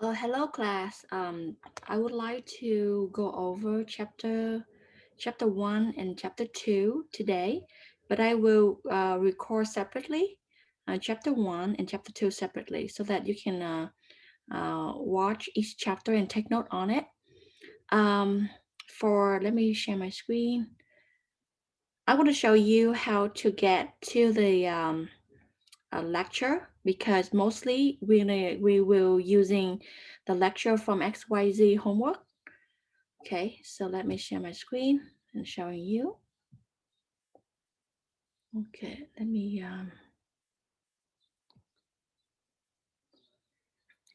Hello class. I would like to go over chapter 1 and chapter 2 today, but I will record separately, chapter 1 and chapter 2 separately, so that you can watch each chapter and take note on it. Let me share my screen. I want to show you how to get to the lecture, because mostly we will using the lecture from XYZ homework. Okay, so let me share my screen and showing you. Okay, let me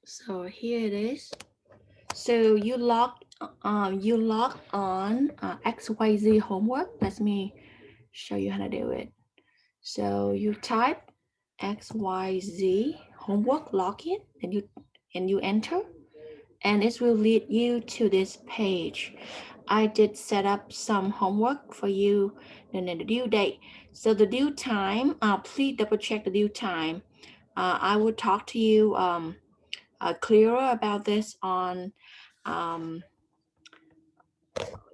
so here it is. So you log on XYZ homework. Let me show you how to do it. So you type XYZ homework login, and you enter, and it will lead you to this page. I did set up some homework for you, and then the due date. So the due time, please double check the due time. I will talk to you clearer about this on,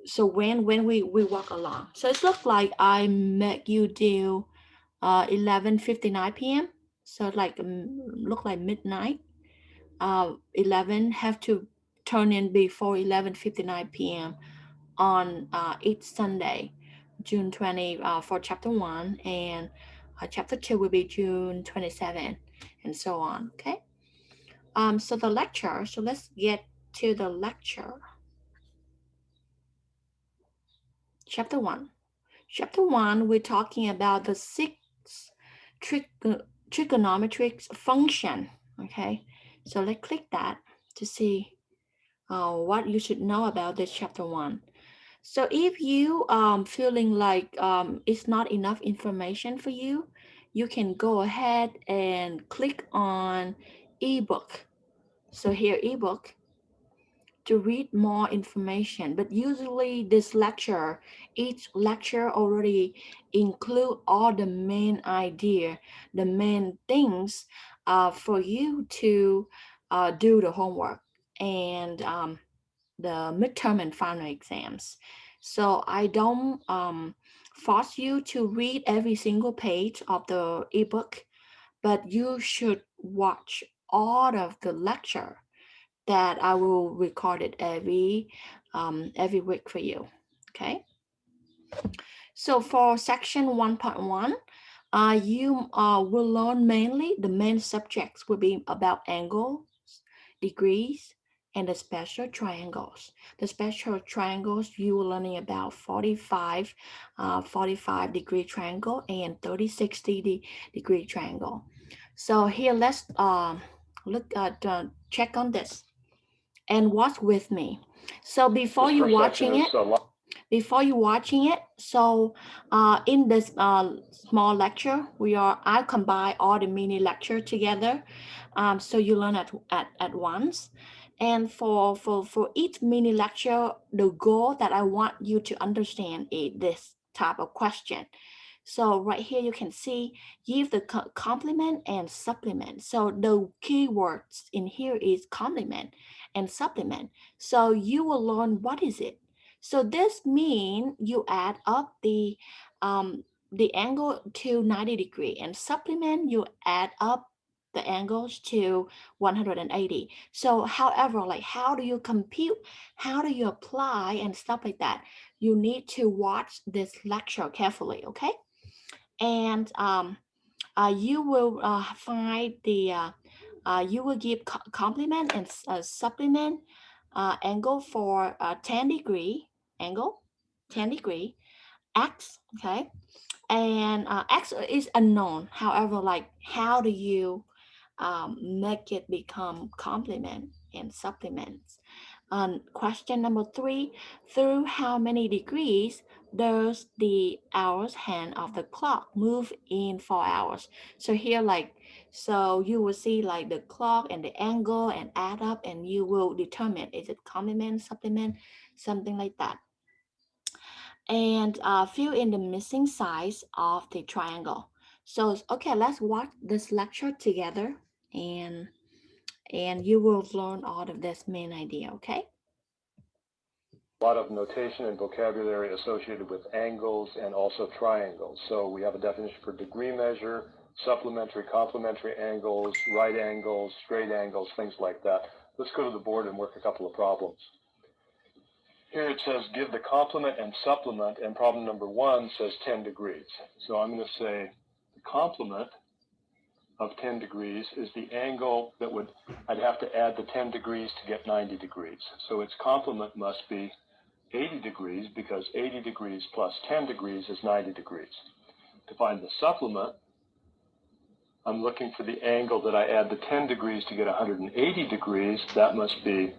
so when we walk along. So it looks like I make you do 11:59 p.m. So like look like midnight. 11 have to turn in before 11:59 p.m. on each Sunday, June 20 for chapter 1, and chapter 2 will be June 27, and so on. Okay. So the lecture. So let's get to the lecture. Chapter 1. Chapter 1, we're talking about the 6 trigonometric function. Okay. So let's click that to see what you should know about this chapter 1. So if you feeling like it's not enough information for you, you can go ahead and click on ebook. So here ebook to read more information. But usually each lecture already include all the main idea, the main things for you to do the homework and the midterm and final exams. So I don't force you to read every single page of the ebook, but you should watch all of the lecture that I will record it every week for you. Okay. So for section 1.1, you will learn mainly the main subjects will be about angles, degrees, and the special triangles. The special triangles, you will learning about 45 degree triangle and 30-60 degree triangle. So here, let's look at check on this and watch with me. So before you watching it, so in this small lecture, I combine all the mini lecture together, so you learn at once. And for each mini lecture, the goal that I want you to understand is this type of question. So right here you can see give the complement and supplement. So the keywords in here is complement and supplement. So you will learn what is it. So this means you add up the angle to 90 degree, and supplement you add up the angles to 180. So however, like how do you compute, how do you apply and stuff like that, you need to watch this lecture carefully, okay? And you will find you will give complement and supplement angle for 10 degree angle, 10 degree, x, okay? And x is unknown. However, like how do you make it become complement and supplements? Question number 3, through how many degrees does the hours hand of the clock move in 4 hours? So here, like, so you will see like the clock and the angle and add up, and you will determine is it complement, supplement, something like that. And fill in the missing sides of the triangle. So, okay, let's watch this lecture together. and you will learn all of this main idea, okay? A lot of notation and vocabulary associated with angles and also triangles. So we have a definition for degree measure, supplementary, complementary angles, right angles, straight angles, things like that. Let's go to the board and work a couple of problems. Here it says give the complement and supplement, and problem number 1 says 10 degrees. So I'm going to say the complement of 10 degrees is the angle that I'd have to add the 10 degrees to get 90 degrees. So its complement must be 80 degrees, because 80 degrees plus 10 degrees is 90 degrees. To find the supplement, I'm looking for the angle that I add the 10 degrees to get 180 degrees. That must be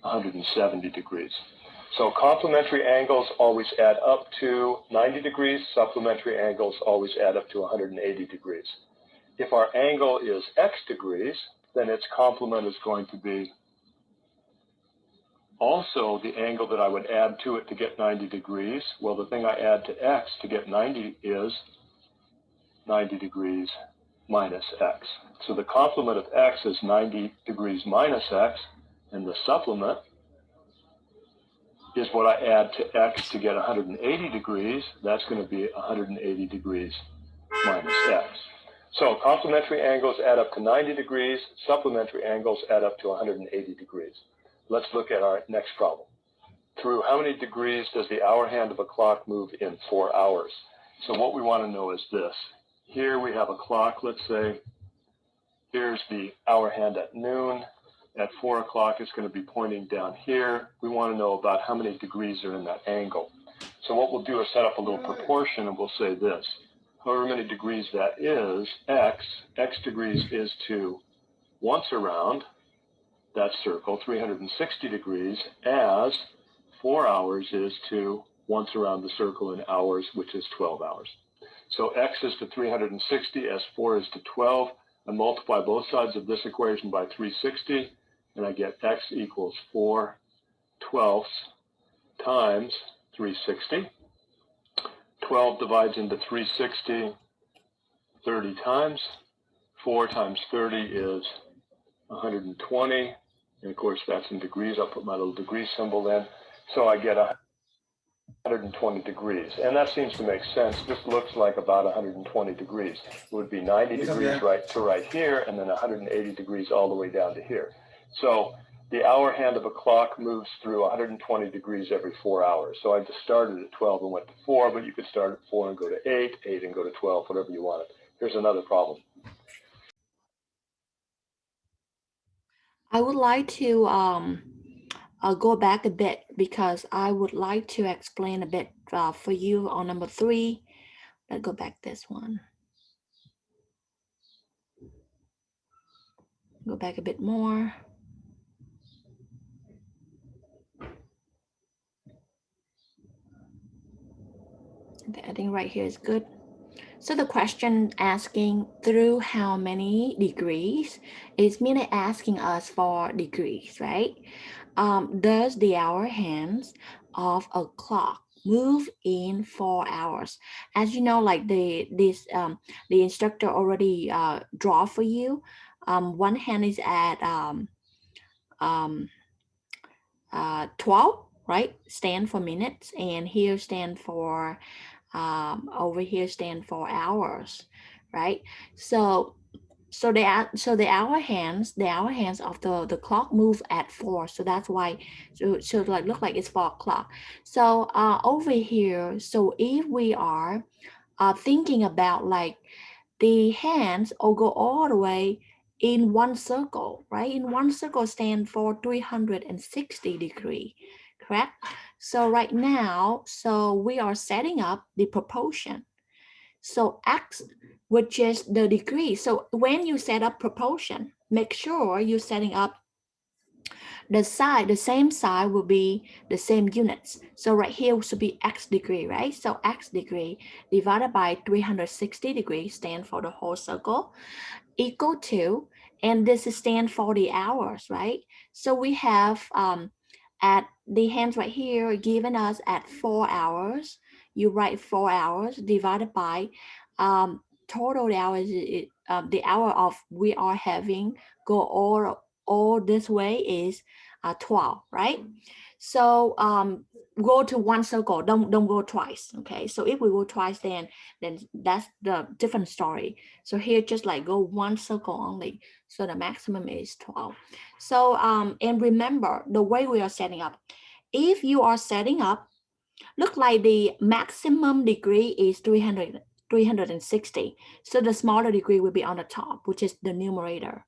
170 degrees. So complementary angles always add up to 90 degrees. Supplementary angles always add up to 180 degrees. If our angle is x degrees, then its complement is going to be also the angle that I would add to it to get 90 degrees. Well, the thing I add to x to get 90 is 90 degrees minus x. So the complement of x is 90 degrees minus x, and the supplement is what I add to x to get 180 degrees. That's going to be 180 degrees minus x. So complementary angles add up to 90 degrees. Supplementary angles add up to 180 degrees. Let's look at our next problem. Through how many degrees does the hour hand of a clock move in 4 hours? So what we want to know is this. Here we have a clock, let's say. Here's the hour hand at noon. At 4 o'clock, it's going to be pointing down here. We want to know about how many degrees are in that angle. So what we'll do is set up a little proportion, and we'll say this. However many degrees that is, x degrees is to once around that circle, 360 degrees, as 4 hours is to once around the circle in hours, which is 12 hours. So x is to 360 as 4 is to 12. I multiply both sides of this equation by 360, and I get x equals 4/12 times 360. 12 divides into 360 30 times. 4 times 30 is 120. And of course, that's in degrees. I'll put my little degree symbol in. So I get 120 degrees. And that seems to make sense. This looks like about 120 degrees. It would be 90 degrees right here, and then 180 degrees all the way down to here. So the hour hand of a clock moves through 120 degrees every 4 hours. So I just started at 12 and went to 4, but you could start at 4 and go to 8, 8 and go to 12, whatever you wanted. Here's another problem. I would like to go back a bit because I would like to explain a bit for you on number 3. Let's go back this one. Go back a bit more. I think right here is good. So the question asking through how many degrees is merely asking us for degrees, right? Does the hour hands of a clock move in 4 hours? As you know, like the instructor already draw for you. One hand is at 12, right? Stand for minutes, and here stand for over here stand for hours, right? So the hour hands of the clock move at 4, so that's why so like look like it's 4 o'clock. So over here, so if we are thinking about like the hands all go all the way in one circle, right? In one circle stand for 360 degree, correct? So right now, so we are setting up the proportion. So x, which is the degree. So when you set up proportion, make sure you're setting up the side, the same side will be the same units. So right here should be x degree, right? So x degree divided by 360 degrees stand for the whole circle equal to, and this is stand for the hours, right? So we have at the hands right here given us at 4 hours. You write 4 hours divided by total hours. The hour of we are having go all this way is 12, right? So go to one circle, don't go twice. Okay, so if we go twice, then that's the different story. So here just like go one circle only, so the maximum is 12. So and remember the way we are setting up, if you are setting up, look like the maximum degree is 360, so the smaller degree will be on the top, which is the numerator.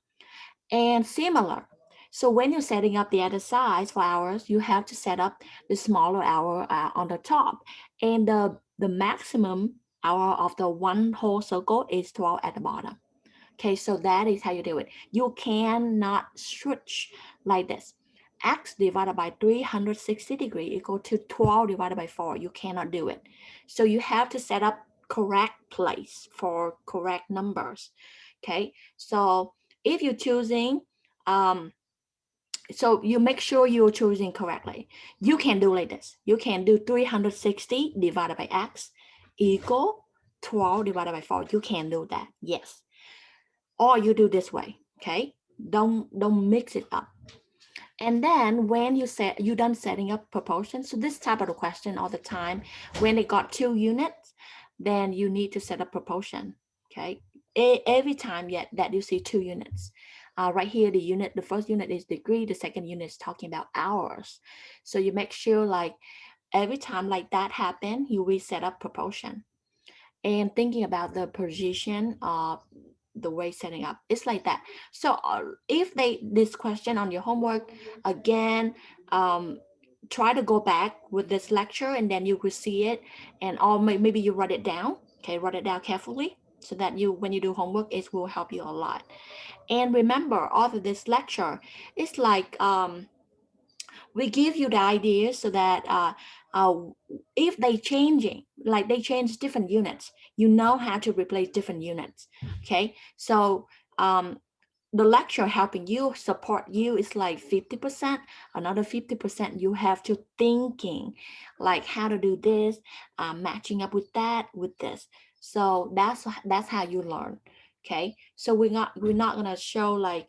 And similar, so when you're setting up the other sides for hours, you have to set up the smaller hour on the top, and the maximum hour of the one whole circle is 12 at the bottom. Okay, so that is how you do it. You cannot switch like this. X divided by 360 degree equal to 12 divided by 4. You cannot do it. So you have to set up correct place for correct numbers. Okay, so if you're choosing, so you make sure you're choosing correctly. You can do like this. You can do 360 divided by X equal 12 divided by 4. You can do that, yes. Or you do this way, okay? Don't mix it up. And then when you done setting up proportions, so this type of question all the time, when it got 2 units, then you need to set up proportion, okay? Every time that you see 2 units. Right here, the first unit is degree, the second unit is talking about hours. So you make sure like every time like that happen, you will set up proportion. And thinking about the position of the way setting up, it's like that. So if this question on your homework again, try to go back with this lecture and then you will see it, and or maybe you write it down. Okay, write it down carefully so that you, when you do homework, it will help you a lot. And remember, all of this lecture is like we give you the idea so that if they changing, like they change different units, you know how to replace different units. Okay, so the lecture helping you, support you is like 50%. Another 50% you have to thinking like how to do this, matching up with that, with this. So that's how you learn. Okay, so we're not gonna show like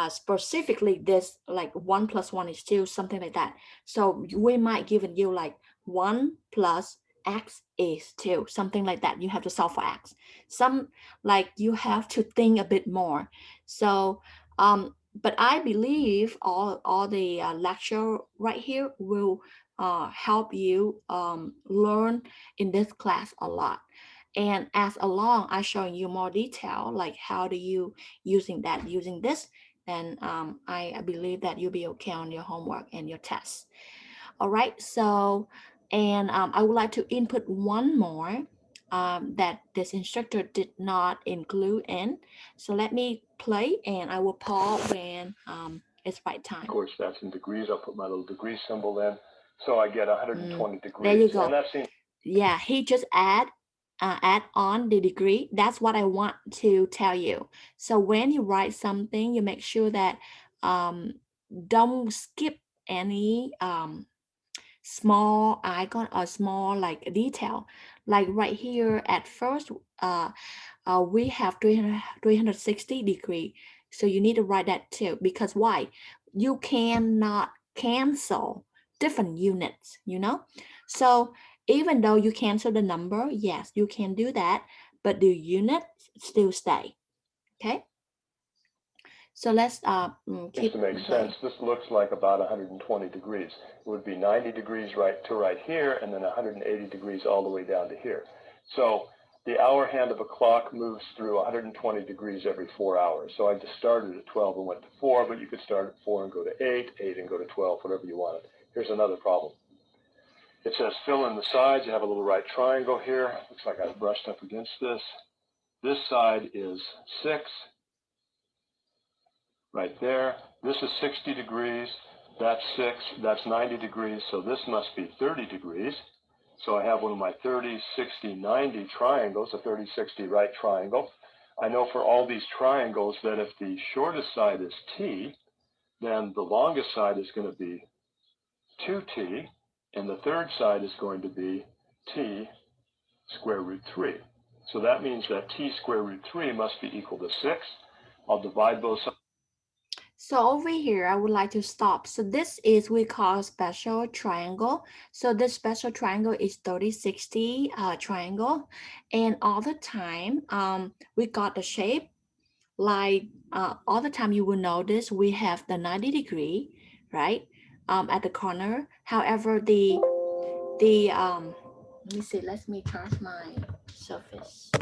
specifically this like 1 + 1 is 2, something like that. So we might give you like 1 plus X is 2, something like that. You have to solve for X. Some like you have to think a bit more. So but I believe all the lecture right here will help you learn in this class a lot. And as along, I showing you more detail, like how do you using this, then I believe that you'll be okay on your homework and your tests. All right, so, and I would like to input one more that this instructor did not include in. So let me play and I will pause when it's right time. Of course, that's in degrees. I'll put my little degree symbol in. So I get 120 degrees. There you go. And that seems, yeah, he just add on the degree. That's what I want to tell you. So when you write something, you make sure that don't skip any small icon or small like detail. Like right here at first, we have 360 degree. So you need to write that too, because why? You cannot cancel different units, you know? So even though you cancel the number, yes, you can do that, but the units still stay, okay? So let's keep to make sense. This looks like about 120 degrees. It would be 90 degrees right here, and then 180 degrees all the way down to here. So the hour hand of a clock moves through 120 degrees every 4 hours. So I just started at 12 and went to 4, but you could start at 4 and go to 8, 8 and go to 12, whatever you wanted. Here's another problem. It says fill in the sides. You have a little right triangle here. Looks like I brushed up against this. This side is 6. Right there. This is 60 degrees. That's 6. That's 90 degrees. So this must be 30 degrees. So I have one of my 30, 60, 90 triangles, a 30, 60 right triangle. I know for all these triangles that if the shortest side is t, then the longest side is going to be 2t, and the third side is going to be t square root 3. So that means that t square root 3 must be equal to 6. I'll divide both sides. So over here, I would like to stop. So this is we call special triangle. So this special triangle is 30-60 triangle. And all the time, we got the shape like all the time you will notice we have the 90-degree, right? At the corner. However, the let me see, let me charge my surface.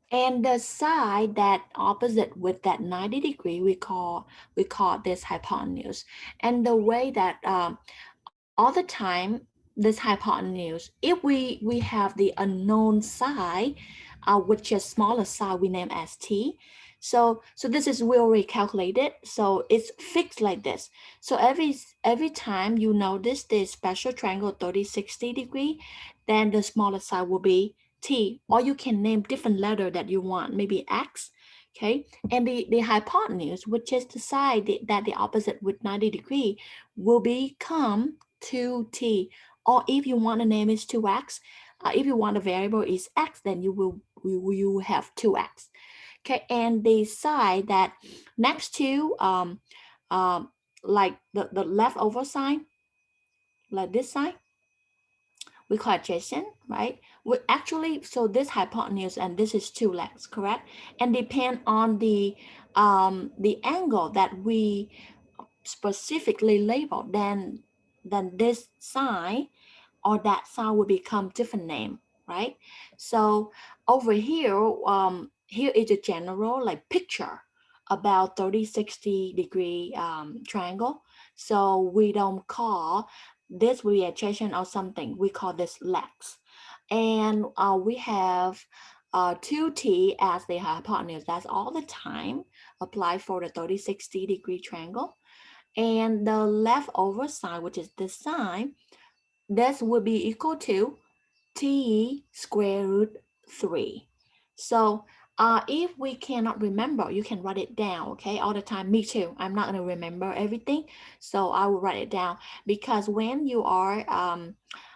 And the side that opposite with that 90-degree, we call this hypotenuse. And the way that all the time this hypotenuse, if we have the unknown side, which is smaller side, we name as t. So this is we already calculated. So it's fixed like this. So every time you notice this special triangle 30-60 degree, then the smaller side will be t, or you can name different letter that you want, maybe x. Okay, and the hypotenuse, which is the side that the opposite with 90-degree, will become 2t, or if you want to name it 2x, if you want a variable is x, then you have 2x. Okay, and the side that next to um like the leftover side, like this side, we call adjacent, right? We actually, so this hypotenuse and this is two legs, correct? And depend on the angle that we specifically labeled, then this side or that sound will become different name, right? So over here, here is a general like picture about 30-60 degree triangle. So we don't call this readjacent or something. We call this legs. And we have 2t as the hypotenuse. That's all the time apply for the 30-60 degree triangle. And the leftover side, which is this side, this will be equal to t square root 3. So if we cannot remember, you can write it down, okay? All the time, me too. I'm not going to remember everything. So I will write it down because when you are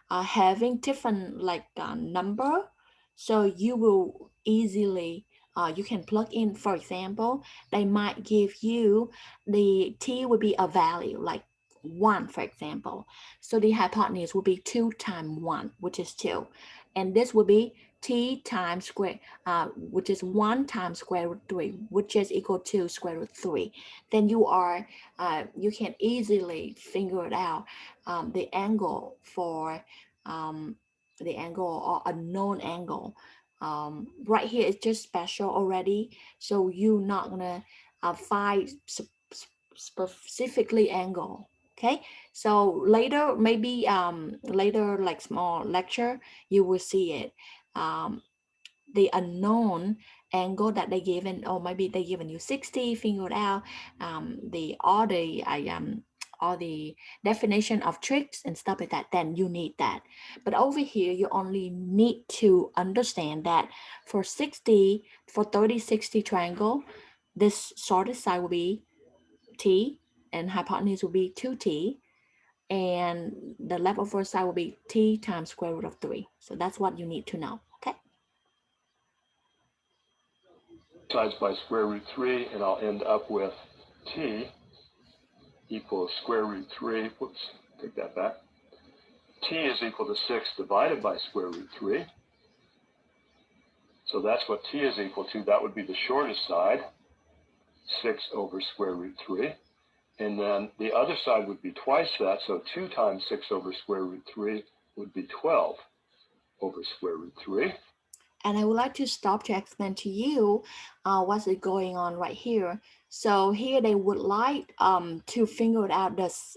having different like number, so you will easily, you can plug in, for example, they might give you the t will be a value like 1, for example. So the hypotenuse will be 2 times 1, which is 2. And this will be t times square, which is 1 times square root 3, which is equal to square root 3. Then you can easily figure it out, the angle for um, the angle or a known angle. Right here it's just special already. So you're not gonna find specifically angle. Okay, so later, maybe later like small lecture, you will see it. Um, the unknown angle that they given, or maybe they given you 60, figured out the all the definition of tricks and stuff like that, then you need that. But over here you only need to understand that for 60, for 30-60 triangle, this shortest side will be t and hypotenuse will be 2t, and the leftover side will be t times square root of 3. So that's what you need to know. Okay. Sides by square root 3, and I'll end up with t equals square root 3. Whoops, take that back. T is equal to 6 divided by square root 3. So that's what t is equal to. That would be the shortest side, 6 over square root 3. And then the other side would be twice that, so 2 times 6 over square root 3 would be 12 over square root 3. And I would like to stop to explain to you what's going on right here. So here they would like to figure out this,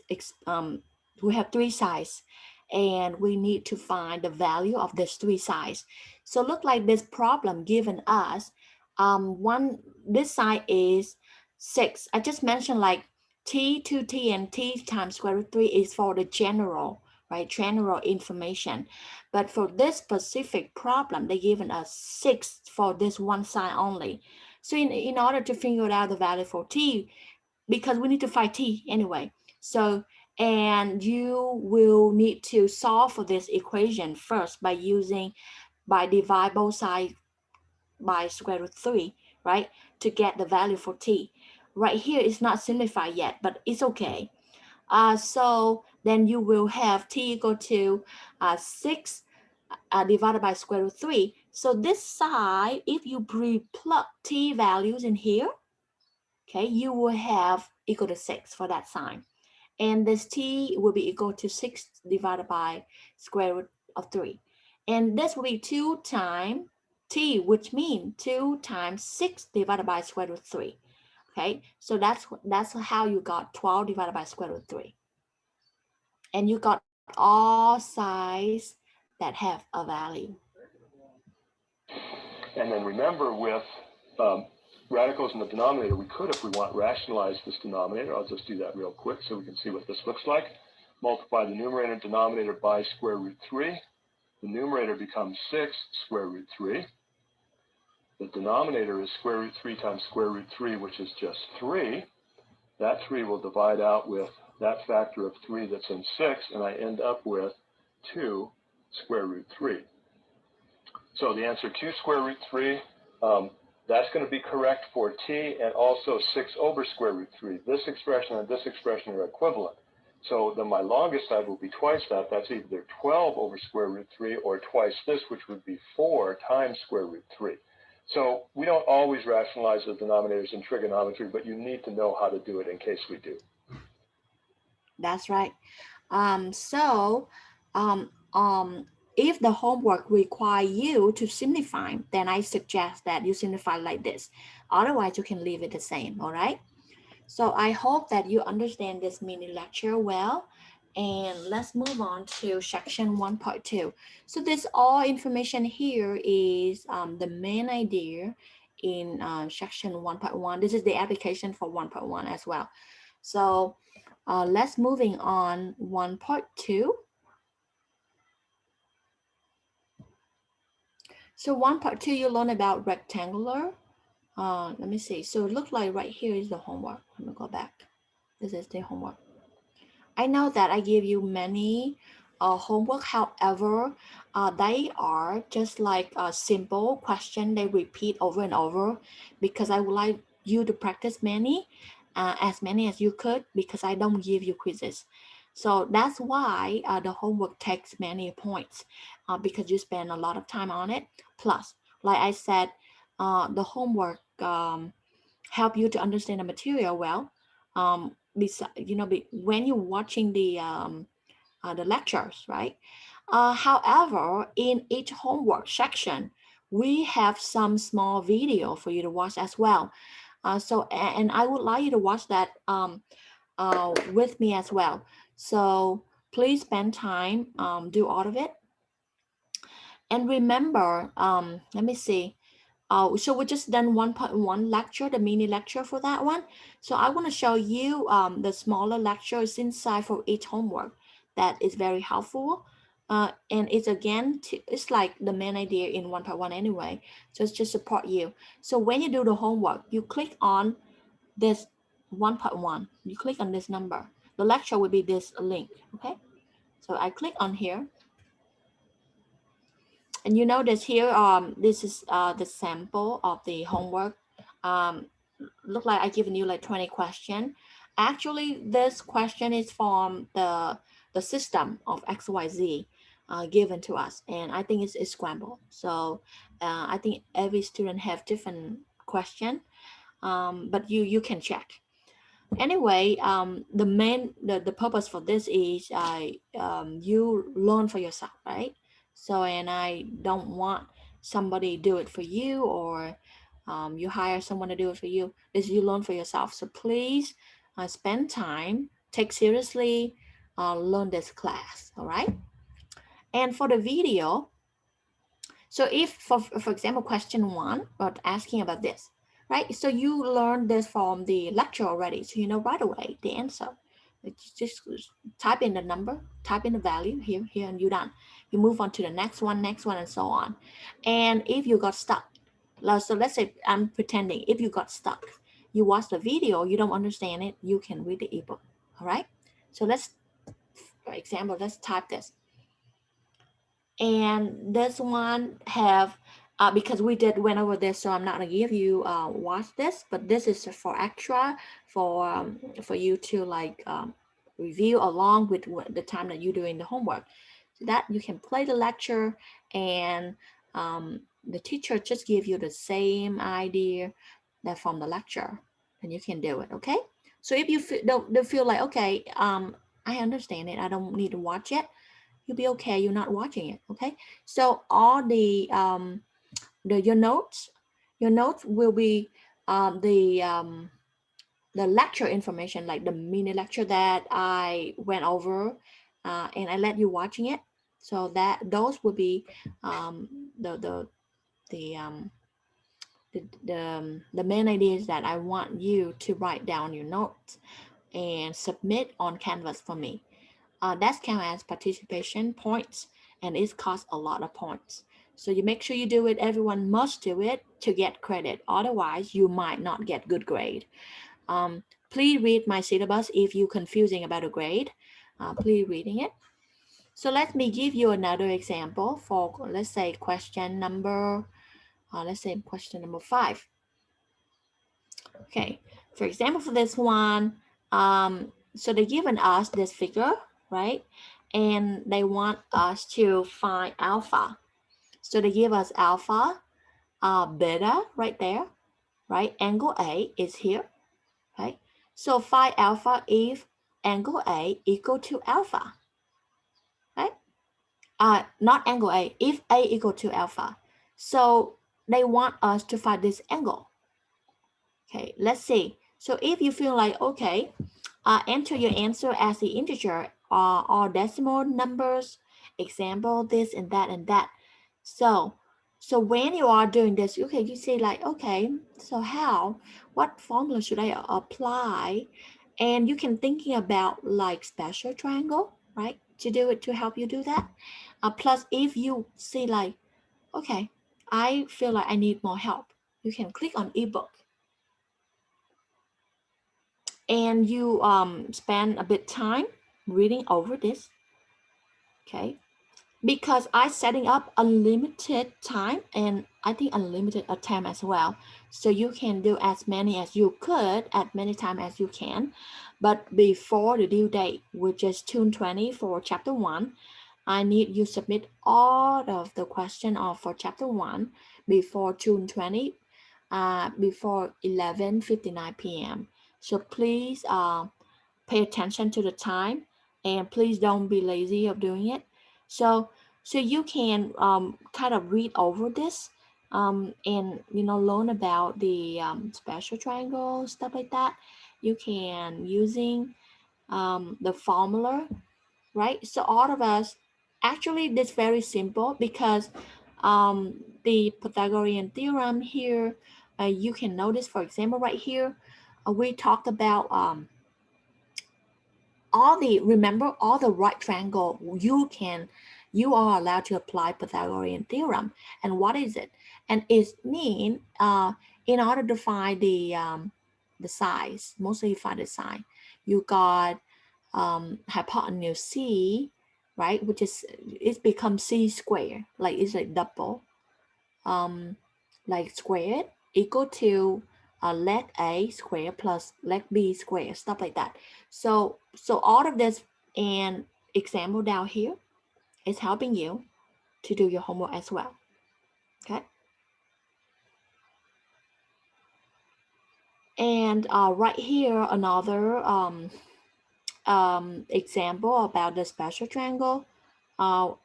we have 3 sides and we need to find the value of these 3 sides. So look like this problem given us, this side is 6. I just mentioned like t, 2t, and t times square root 3 is for the general, right? General information. But for this specific problem, they given us 6 for this one side only. So in order to figure out the value for t, because we need to find t anyway. So, and you will need to solve for this equation first by divide both sides by square root 3. right? To get the value for t. Right here is not simplified yet, but it's okay. So then you will have t equal to 6 divided by square root 3. So this side, if you plug t values in here, okay, you will have equal to 6 for that sign. And this t will be equal to 6 divided by square root of 3. And this will be 2 times t, which means 2 times 6 divided by square root 3. Okay, so that's how you got 12 divided by square root 3. And you got all sides that have a value. And then remember with radicals in the denominator, we could, if we want, rationalize this denominator. I'll just do that real quick so we can see what this looks like. Multiply the numerator and denominator by square root 3. The numerator becomes 6 square root 3. The denominator is square root 3 times square root 3, which is just 3. That 3 will divide out with that factor of 3 that's in 6, and I end up with 2 square root 3. So the answer 2 square root 3, that's going to be correct for t, and also 6 over square root 3. This expression and this expression are equivalent. So then my longest side will be twice that. That's either 12 over square root 3 or twice this, which would be 4 times square root 3. So we don't always rationalize the denominators in trigonometry, but you need to know how to do it in case we do. That's right. So if the homework require you to simplify, then I suggest that you simplify like this. Otherwise, you can leave it the same, all right? So I hope that you understand this mini lecture well. And let's move on to section 1.2. So this all information here is the main idea in section 1.1. This is the application for 1.1 as well. So let's moving on 1.2. So 1.2, you learn about rectangular. Let me see. So it looks like right here is the homework. Let me go back. This is the homework. I know that I give you many homework. However, they are just like a simple question. They repeat over and over because I would like you to practice as many as you could, because I don't give you quizzes. So that's why the homework takes many points because you spend a lot of time on it. Plus, like I said, the homework help you to understand the material well. When you're watching the lectures, right? However, in each homework section, we have some small video for you to watch as well. And I would like you to watch that with me as well. So please spend time, do all of it. And remember, let me see. So we just done 1.1 lecture, the mini lecture for that one. So I want to show you the smaller lectures inside for each homework. That is very helpful. And it's again, it's like the main idea in 1.1 anyway. So it's just support you. So when you do the homework, you click on this 1.1. You click on this number. The lecture will be this link, okay? So I click on here. And you notice here, this is the sample of the homework. Look like I given you like 20 questions. Actually, this question is from the system of XYZ given to us. And I think it's scrambled. So I think every student have different question, but you can check. Anyway, the purpose for this is you learn for yourself, right? So, and I don't want somebody do it for you, or you hire someone to do it for you. This you learn for yourself. So please spend time, take seriously, learn this class. All right. And for the video, so if, for example, question 1, or asking about this, right? So you learned this from the lecture already, so you know right away the answer. It's just type in the number, type in the value here, and you're done. You move on to the next one, and so on. And if you got stuck, so let's say I'm pretending, if you got stuck, you watch the video, you don't understand it, you can read the ebook. All right. So let's, for example, let's type this. And this one have because we did went over this, so I'm not gonna give you watch this, but this is for extra for you to like review along with the time that you're doing the homework, so that you can play the lecture and the teacher just give you the same idea that from the lecture, and you can do it. Okay, so if you don't feel like okay, I understand it, I don't need to watch it, you'll be okay, you're not watching it. Okay, so all your notes will be the lecture information, like the mini lecture that I went over, and I let you watching it, so that those will be um, the the the um, the main ideas that I want you to write down your notes and submit on Canvas for me. That's count as participation points, and it costs a lot of points. So you make sure you do it. Everyone must do it to get credit. Otherwise, you might not get good grade. Please read my syllabus if you're confusing about a grade. Please reading it. So let me give you another example for, let's say, question number, let's say question number 5. Okay, for example, for this one, so they're giving us this figure, right? And they want us to find alpha. So they give us alpha, beta right there, right? Angle A is here, right? So find alpha if angle A equal to alpha, right? Not angle A, if A equal to alpha. So they want us to find this angle. Okay, let's see. So if you feel like, okay, enter your answer as the integer or decimal numbers, example, this and that and that. So, so when you are doing this, okay, you say like, okay, so what formula should I apply? And you can thinking about like special triangle, right? To do it, to help you do that. Plus, if you see like, okay, I feel like I need more help, you can click on ebook and you spend a bit time reading over this. Okay, because I setting up unlimited time and I think unlimited attempt as well, so you can do as many as you could at many time as you can, but before the due date, which is June 20 for chapter 1, I need you submit all of the question of for chapter 1 before June 20, before 11:59 p.m. So please pay attention to the time, and please don't be lazy of doing it. So so you can kind of read over this, and learn about the special triangle, stuff like that. You can using the formula, right? So all of us, actually this very simple because the Pythagorean theorem here, you can notice, for example, right here, we talked about remember all the right triangle, you are allowed to apply Pythagorean theorem. And what is it? And it mean in order to find the size, mostly find the side, you got hypotenuse C, right, which is, it becomes C squared, like it's like double, um, like squared equal to leg A squared plus leg B squared, stuff like that. So all of this and example down here is helping you to do your homework as well. Okay. And right here, another example about the special triangle.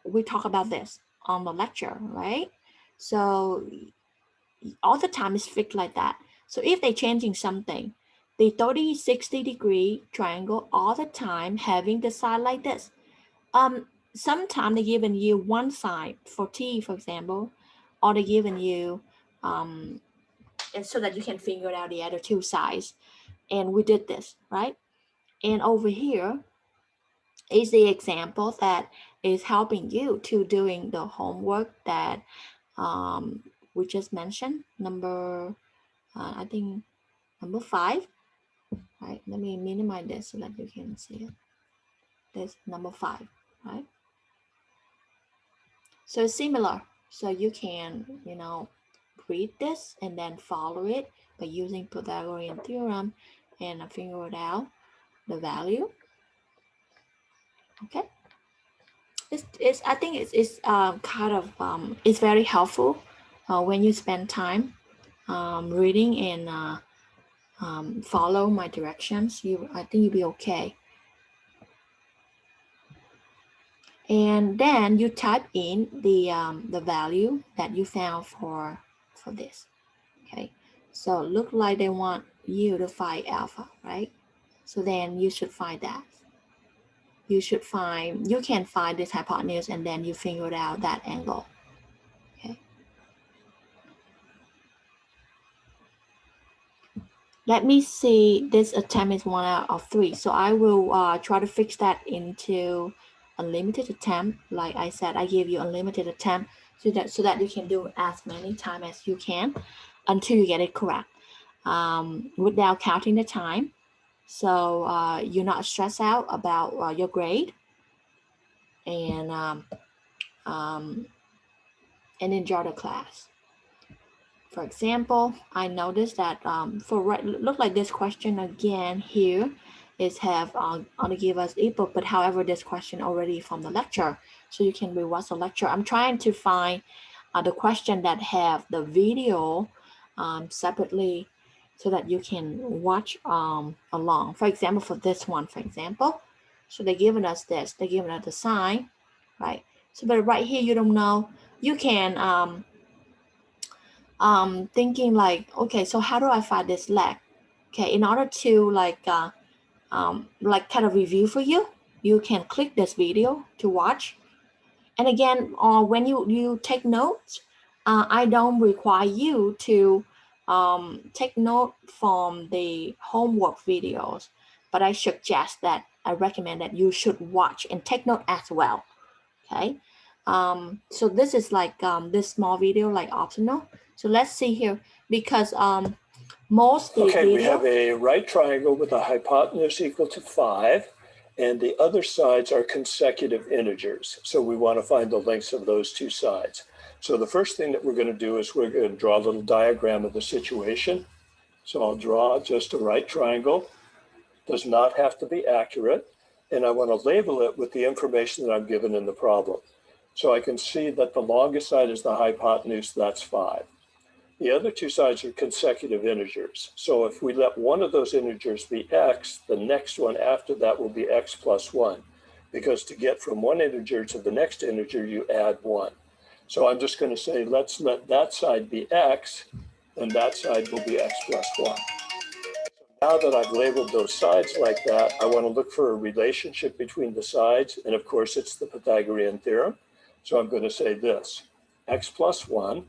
We talk about this on the lecture, right? So all the time is fixed like that. So if they're changing something, the 30-60 degree triangle all the time having the side like this. Sometimes they giving you one side for T, for example, or they giving you and so that you can figure out the other two sides. And we did this, right? And over here is the example that is helping you to doing the homework that we just mentioned. Number, I think number 5, right? Let me minimize this so that you can see it. This number 5, right? So it's similar. So you can, read this and then follow it by using Pythagorean theorem and figure it out the value. Okay. It's I think it's kind of it's very helpful when you spend time reading and follow my directions. I think you'll be okay. And then you type in the value that you found for this. Okay, so look like they want you to find alpha, right? So then you should find that. You can find this hypotenuse and then you figure out that angle. Okay. Let me see, this attempt is 1 out of 3. So I will try to fix that into unlimited attempt. Like I said, I give you unlimited attempt so that you can do as many times as you can until you get it correct without counting the time. So you're not stressed out about your grade and um, enjoy the class. For example, I noticed that look like this question again here is have to give us ebook, but however this question already from the lecture, so you can rewatch the lecture. I'm trying to find the question that have the video separately so that you can watch along. For example, for this one, for example, so they're giving us this, they're giving us the sign, right? So but right here you don't know, you can thinking like, okay, so how do I find this leg? Okay, in order to like kind of review for you, you can click this video to watch. And again, when you take notes, I don't require you to take note from the homework videos, but I recommend that you should watch and take note as well. Okay, so this is like this small video like optional. So let's see here, because most the Okay, video, we have a right triangle with a hypotenuse equal to 5, and the other sides are consecutive integers. So we want to find the lengths of those two sides. So the first thing that we're going to do is we're going to draw a little diagram of the situation. So I'll draw just a right triangle. Does not have to be accurate. And I want to label it with the information that I'm given in the problem. So I can see that the longest side is the hypotenuse, that's 5. The other two sides are consecutive integers. So if we let one of those integers be x, the next one after that will be x plus 1. Because to get from one integer to the next integer, you add 1. So I'm just going to say, let's let that side be x, and that side will be x plus 1. Now that I've labeled those sides like that, I want to look for a relationship between the sides. And of course, it's the Pythagorean theorem. So I'm going to say this, x plus 1,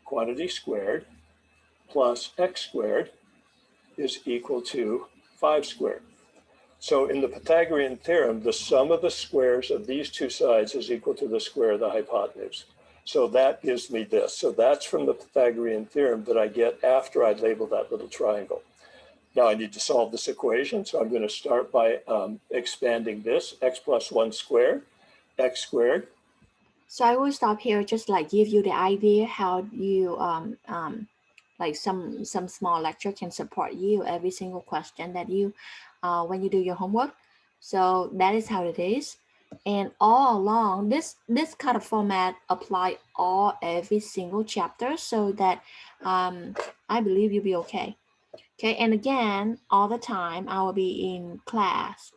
quantity squared, plus x squared is equal to 5 squared. So in the Pythagorean theorem, the sum of the squares of these two sides is equal to the square of the hypotenuse. So that gives me this. So that's from the Pythagorean theorem that I get after I label that little triangle. Now I need to solve this equation. So I'm going to start by expanding this, x plus 1 squared, x squared. so I will stop here, just like give you the idea how you like some small lecture can support you every single question that you when you do your homework. So that is how it is. And all along this kind of format apply every single chapter, so that I believe you'll be okay. Okay, and again, all the time I will be in class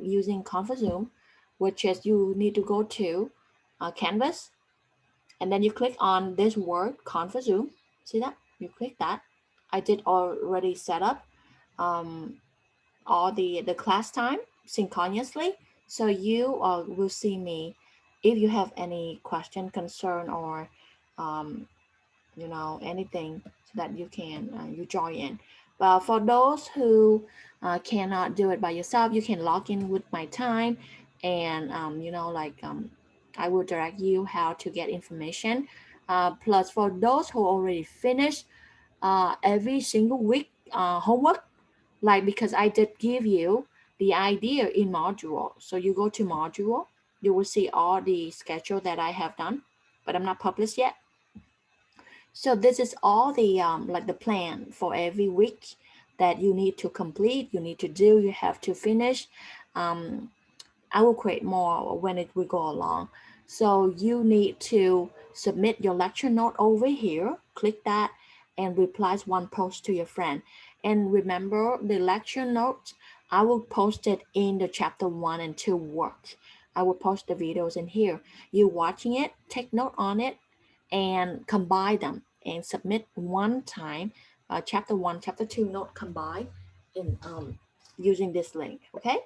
using Conference Zoom, which is you need to go to Canvas, and then you click on this word Conference Zoom. See that? You click that. I did already set up um, all the class time synchronously, so you will see me if you have any question, concern, or anything, so that you can you join in. But for those who cannot do it by yourself, you can log in with my time, and I will direct you how to get information. Plus, for those who already finished every single week homework, like, because I did give you the idea in module, so you go to module, you will see all the schedule that I have done. but I'm not published yet. So this is all the like the plan for every week that you need to complete, you need to do, you have to finish. Um, I will create more when it will go along. So you need to submit your lecture note over here. Click that and replies one post to your friend. And remember the lecture notes, I will post it in the chapter 1 and 2 work. I will post the videos in here. You watching it, take note on it and combine them and submit one time, chapter 1, chapter 2 note combined in using this link, okay?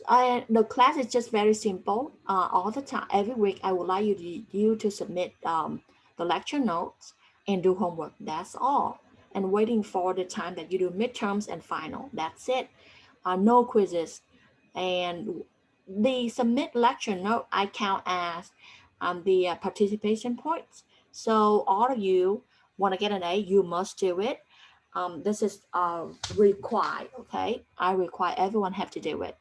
The class is just very simple. All the time, every week, I would like you to submit the lecture notes and do homework. That's all. And waiting for the time that you do midterms and final. That's it. No quizzes. And the submit lecture note, I count as the participation points. So all of you want to get an A, you must do it. This is required, okay? I require everyone have to do it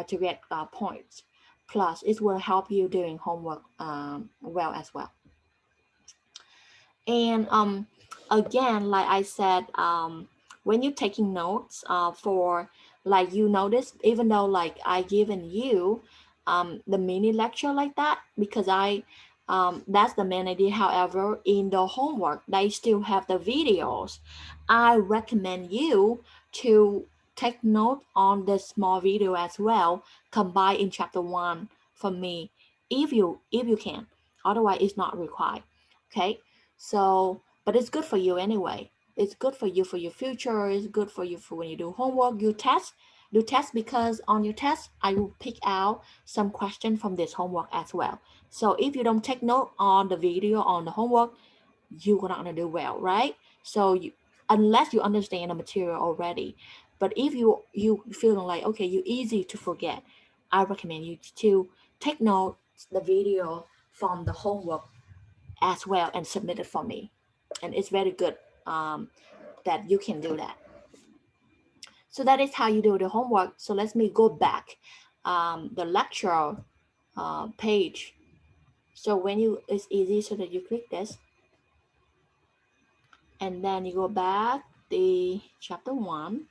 to get points. Plus, it will help you doing homework well as well. And again, like I said, when you're taking notes for like you notice, even though like I given you the mini lecture like that, because that's the main idea. However, in the homework, they still have the videos. I recommend you to take note on the small video as well, combine in chapter 1 for me, if you can. Otherwise, it's not required. Okay. So, but it's good for you anyway. It's good for you for your future. It's good for you for when you do homework, you test. Do test because on your test, I will pick out some question from this homework as well. So if you don't take note on the video on the homework, you're not gonna do well, right? So unless you understand the material already, but if you feeling like okay, you easy to forget, I recommend you to take note the video from the homework as well and submit it for me. And it's very good that you can do that. So that is how you do the homework. So let me go back the lecture page. So when it's easy so that you click this and then you go back the chapter 1,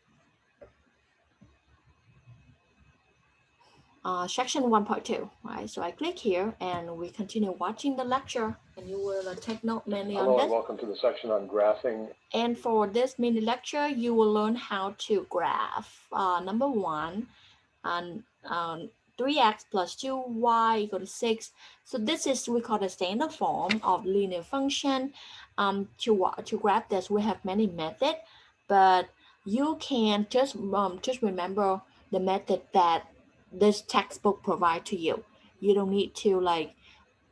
section 1.2, right? So I click here and we continue watching the lecture and you will take note mainly on Hello this. and welcome to the section on graphing. And for this mini lecture, you will learn how to graph. Number 1, and 3x plus 2y equal to 6. So this is we call the standard form of linear function. To graph this, we have many methods, but you can just remember the method that this textbook provide to you. You don't need to like,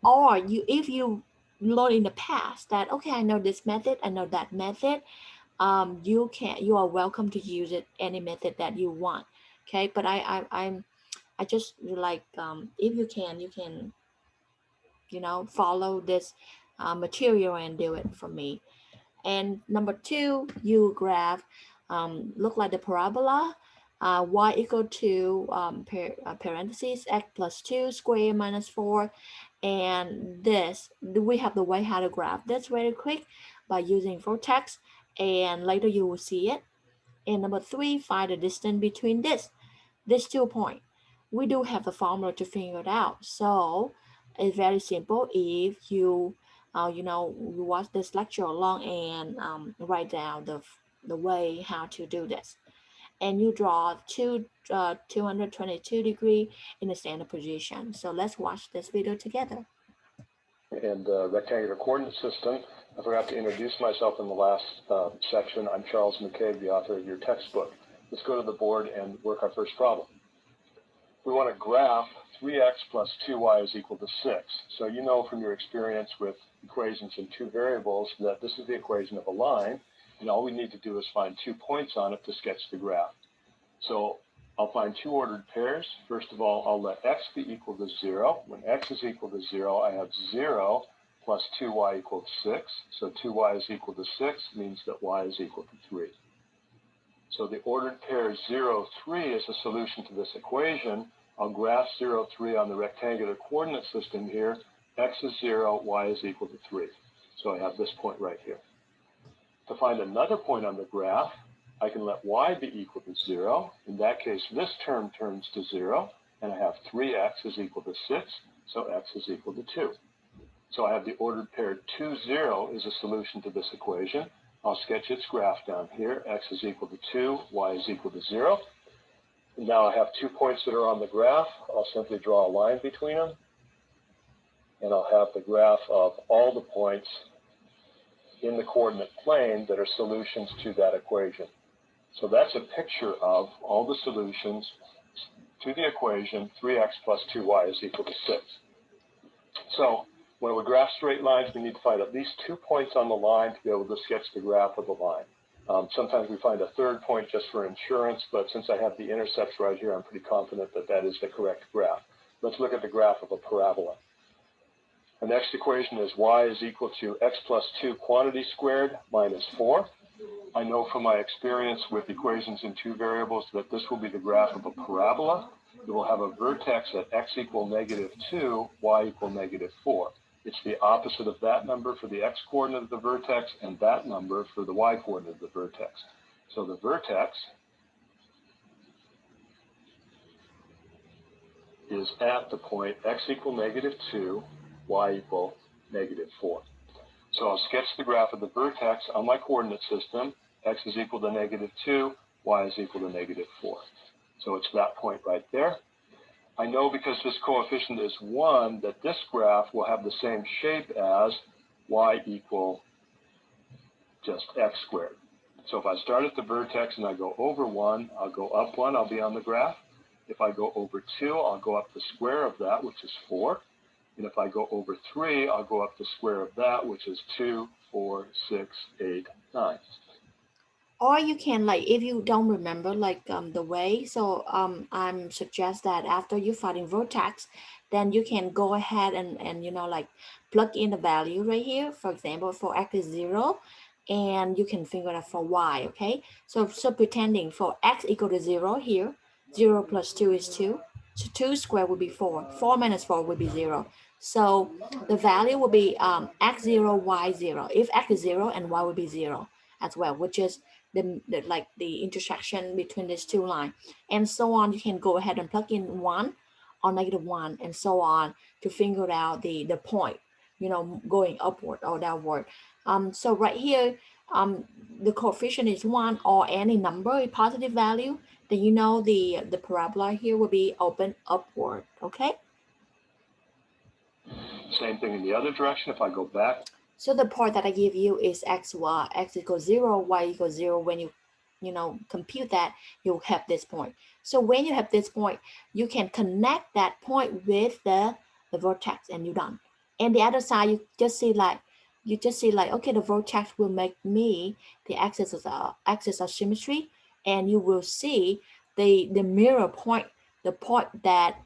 or you if you learn in the past that okay, I know this method, I know that method, you are welcome to use it any method that you want. Okay, but I just like if you can follow this material and do it for me. And number 2, you graph look like the parabola, y equal to parentheses x plus 2 square minus 4. And this, we have the way how to graph this very quick by using vertex, and later you will see it. And number 3, find the distance between this 2 point. We do have the formula to figure it out. So it's very simple. If you you watch this lecture along and write down the way how to do this, and you draw 222 degree in the standard position. So let's watch this video together. And rectangular coordinate system. I forgot to introduce myself in the last section. I'm Charles McCabe, the author of your textbook. Let's go to the board and work our first problem. We want to graph 3x plus 2y is equal to 6. So you know from your experience with equations in 2 variables that this is the equation of a line, and all we need to do is find 2 points on it to sketch the graph. So I'll find 2 ordered pairs. First of all, I'll let x be equal to 0. When x is equal to 0, I have 0 plus 2y equals 6. So 2y is equal to 6 means that y is equal to 3. So the ordered pair 0, 3 is a solution to this equation. I'll graph 0, 3 on the rectangular coordinate system here x is 0, y is equal to 3. So I have this point right here. To find another point on the graph, I can let y be equal to 0. In that case, this term turns to 0, and I have 3x is equal to 6, so x is equal to 2. So I have the ordered pair 2, 0 is a solution to this equation. I'll sketch its graph down here. X is equal to 2, y is equal to 0. And now I have 2 points that are on the graph. I'll simply draw a line between them, and I'll have the graph of all the points in the coordinate plane that are solutions to that equation. So that's a picture of all the solutions to the equation 3x plus 2y is equal to 6. So when we graph straight lines, we need to find at least 2 points on the line to be able to sketch the graph of the line. Sometimes we find a third point just for insurance, but since I have the intercepts right here, I'm pretty confident that that is the correct graph. Let's look at the graph of a parabola. The next equation is y is equal to x plus 2 quantity squared minus 4. I know from my experience with equations in 2 variables that this will be the graph of a parabola. It will have a vertex at x equal negative 2, y equal negative 4. It's the opposite of that number for the x-coordinate of the vertex and that number for the y-coordinate of the vertex. So the vertex is at the point x equal negative 2, y equal negative 4. So I'll sketch the graph of the vertex on my coordinate system. X is equal to negative 2, y is equal to negative 4. So it's that point right there. I know because this coefficient is 1 that this graph will have the same shape as y equal just x squared. So if I start at the vertex and I go over 1, I'll go up 1, I'll be on the graph. If I go over 2, I'll go up the square of that, which is 4. And if I go over 3, I'll go up the square of that, which is 2, 4, 6, 8, 9. Or you can, like, if you don't remember like the way, so I'm suggest that after you finding vertex, then you can go ahead and like plug in the value right here. For example, for x is 0, and you can figure out for y. Okay, so pretending for x equal to 0 here, 0 plus 2 is 2, so 2 squared would be 4, 4 minus 4 would be 0. So the value will be x0, y0. If x is 0, and y will be 0 as well, which is the intersection between these two lines, and so on. You can go ahead and plug in 1 or negative 1 and so on to figure out the point, going upward or downward. So right here, the coefficient is 1 or any number, a positive value, then the parabola here will be open upward. Okay. Same thing in the other direction. If I go back, so the part that I give you is x equals 0, y equals 0. When you compute that, you'll have this point. So when you have this point, you can connect that point with the vertex, and you're done. And the other side, you just see like, okay, the vertex will make me the axis of symmetry, and you will see the mirror point, the point that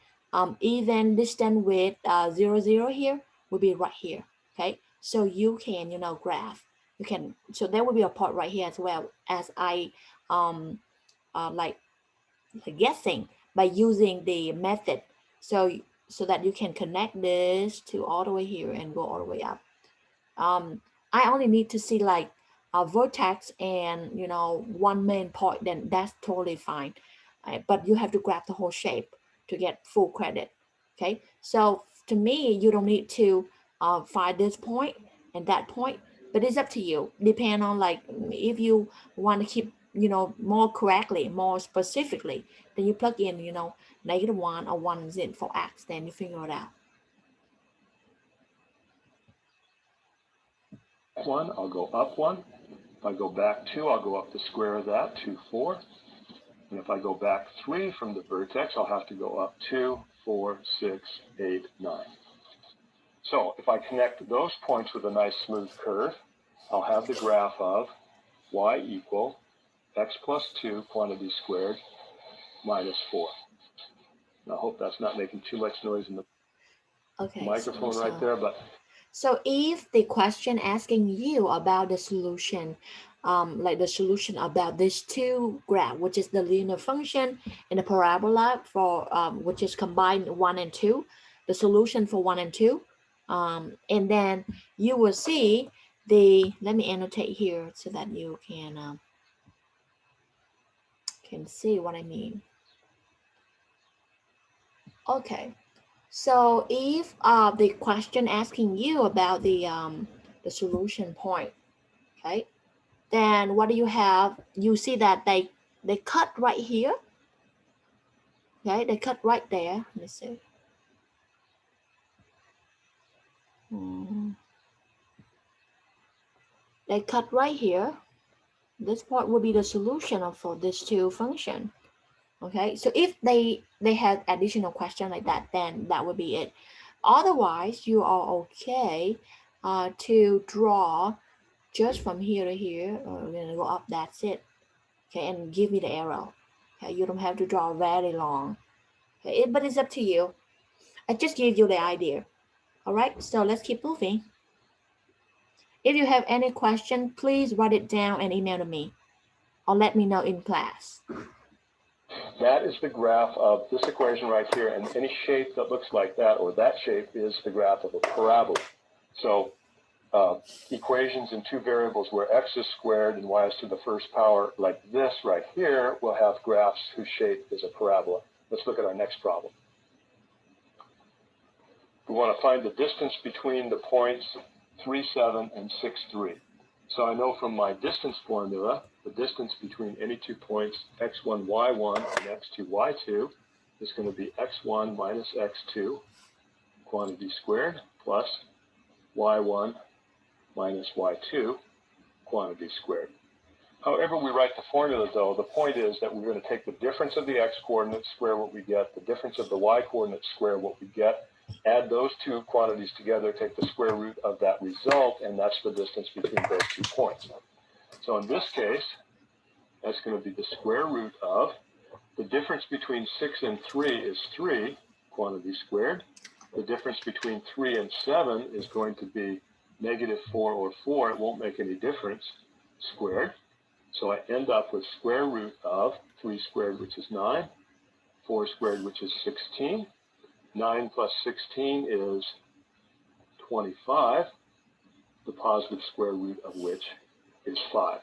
even distant with 0, 0 here will be right here. Okay. So you can, graph. You can, so there will be a part right here as well, as I like guessing by using the method. So that you can connect this to all the way here and go all the way up. I only need to see like a vertex and one main point, then that's totally fine. But you have to graph the whole shape to get full credit. Okay, so to me, you don't need to find this point and that point, but it's up to you. Depend on, like, if you want to keep more correctly, more specifically, then you plug in negative 1 or 1 is in for x, then you figure it out. 1, I'll go up 1. If I go back 2, I'll go up the square of that, 2, 4. And if I go back 3 from the vertex, I'll have to go up 2, 4, 6, 8, 9. So if I connect those points with a nice smooth curve, I'll have the graph of y equal x plus 2 quantity squared minus 4. And I hope that's not making too much noise in the microphone right there. But so if the question asking you about the solution, like the solution about these two graph, which is the linear function and the parabola for which is combined 1 and 2, the solution for 1 and 2, And then you will see the, let me annotate here so that you can see what I mean. Okay, so if the question asking you about the solution point, okay, then what do you have? You see that they cut right here, okay, they cut right there. Let me see. Mm, they cut right here. This point will be the solution for these two functions. Okay, so if they had additional question like that, then that would be it. Otherwise, you are okay to draw just from here to here. We're gonna go up. That's it. Okay, and give me the arrow. Okay, you don't have to draw very long. Okay, but it's up to you. I just give you the idea. All right, so let's keep moving. If you have any question, please write it down and email to me, or let me know in class. That is the graph of this equation right here, and any shape that looks like that or that shape is the graph of a parabola. So equations in two variables where x is squared and y is to the first power, like this right here, will have graphs whose shape is a parabola. Let's look at our next problem. We want to find the distance between the points 3, 7, and 6, 3. So I know from my distance formula, the distance between any 2 points, x1, y1, and x2, y2, is going to be x1 minus x2, quantity squared, plus y1 minus y2, quantity squared. However we write the formula, though, the point is that we're going to take the difference of the x-coordinates, square what we get, the difference of the y-coordinates, square what we get, add those two quantities together, take the square root of that result, and that's the distance between those 2 points. So in this case, that's going to be the square root of the difference between 6 and 3 is 3, quantity squared. The difference between 3 and 7 is going to be negative 4 or 4. It won't make any difference, squared. So I end up with square root of 3 squared, which is 9, 4 squared, which is 16. 9 plus 16 is 25, the positive square root of which is 5.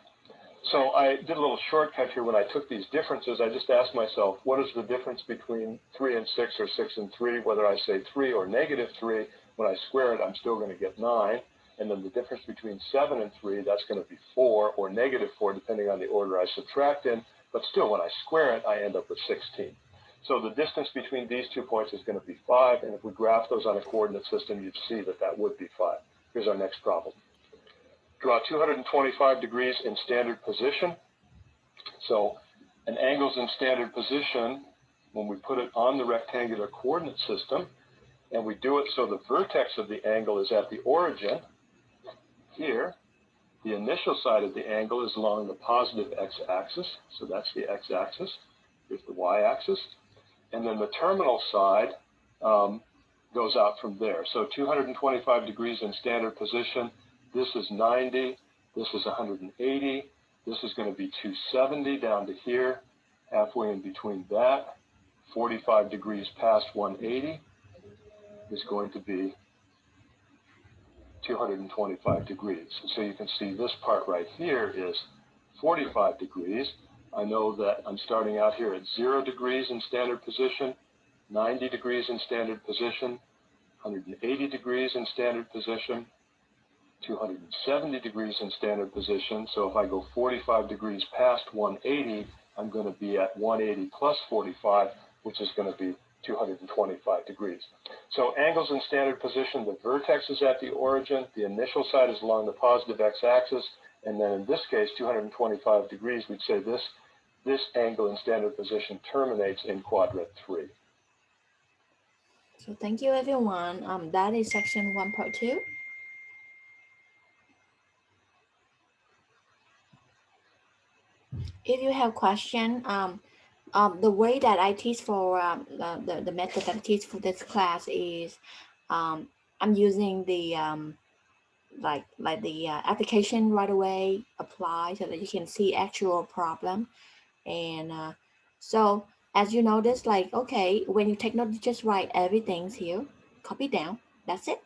So I did a little shortcut here when I took these differences. I just asked myself, what is the difference between 3 and 6 or 6 and 3? Whether I say 3 or negative 3, when I square it, I'm still going to get 9. And then the difference between 7 and 3, that's going to be 4 or negative 4, depending on the order I subtract in. But still, when I square it, I end up with 16. So the distance between these 2 points is going to be 5. And if we graph those on a coordinate system, you'd see that that would be 5. Here's our next problem. Draw 225 degrees in standard position. So an angle's in standard position when we put it on the rectangular coordinate system, and we do it so the vertex of the angle is at the origin. Here, the initial side of the angle is along the positive x-axis, so that's the x-axis. Here's the y-axis. And then the terminal side goes out from there. So 225 degrees in standard position. This is 90, this is 180, this is going to be 270 down to here, halfway in between that. 45 degrees past 180 is going to be 225 degrees. So you can see this part right here is 45 degrees. I know that I'm starting out here at 0 degrees in standard position, 90 degrees in standard position, 180 degrees in standard position, 270 degrees in standard position. So if I go 45 degrees past 180, I'm going to be at 180 plus 45, which is going to be 225 degrees. So angles in standard position, the vertex is at the origin, the initial side is along the positive x-axis, and then in this case, 225 degrees, we'd say this angle in standard position terminates in quadrant 3. So thank you everyone. That is section 1 part 2. If you have question, the way that I teach for the method that I teach for this class is I'm using the like the application right away apply so that you can see actual problem. And so as you notice, like, okay, when you take note, you just write everything's here, copy down, that's it.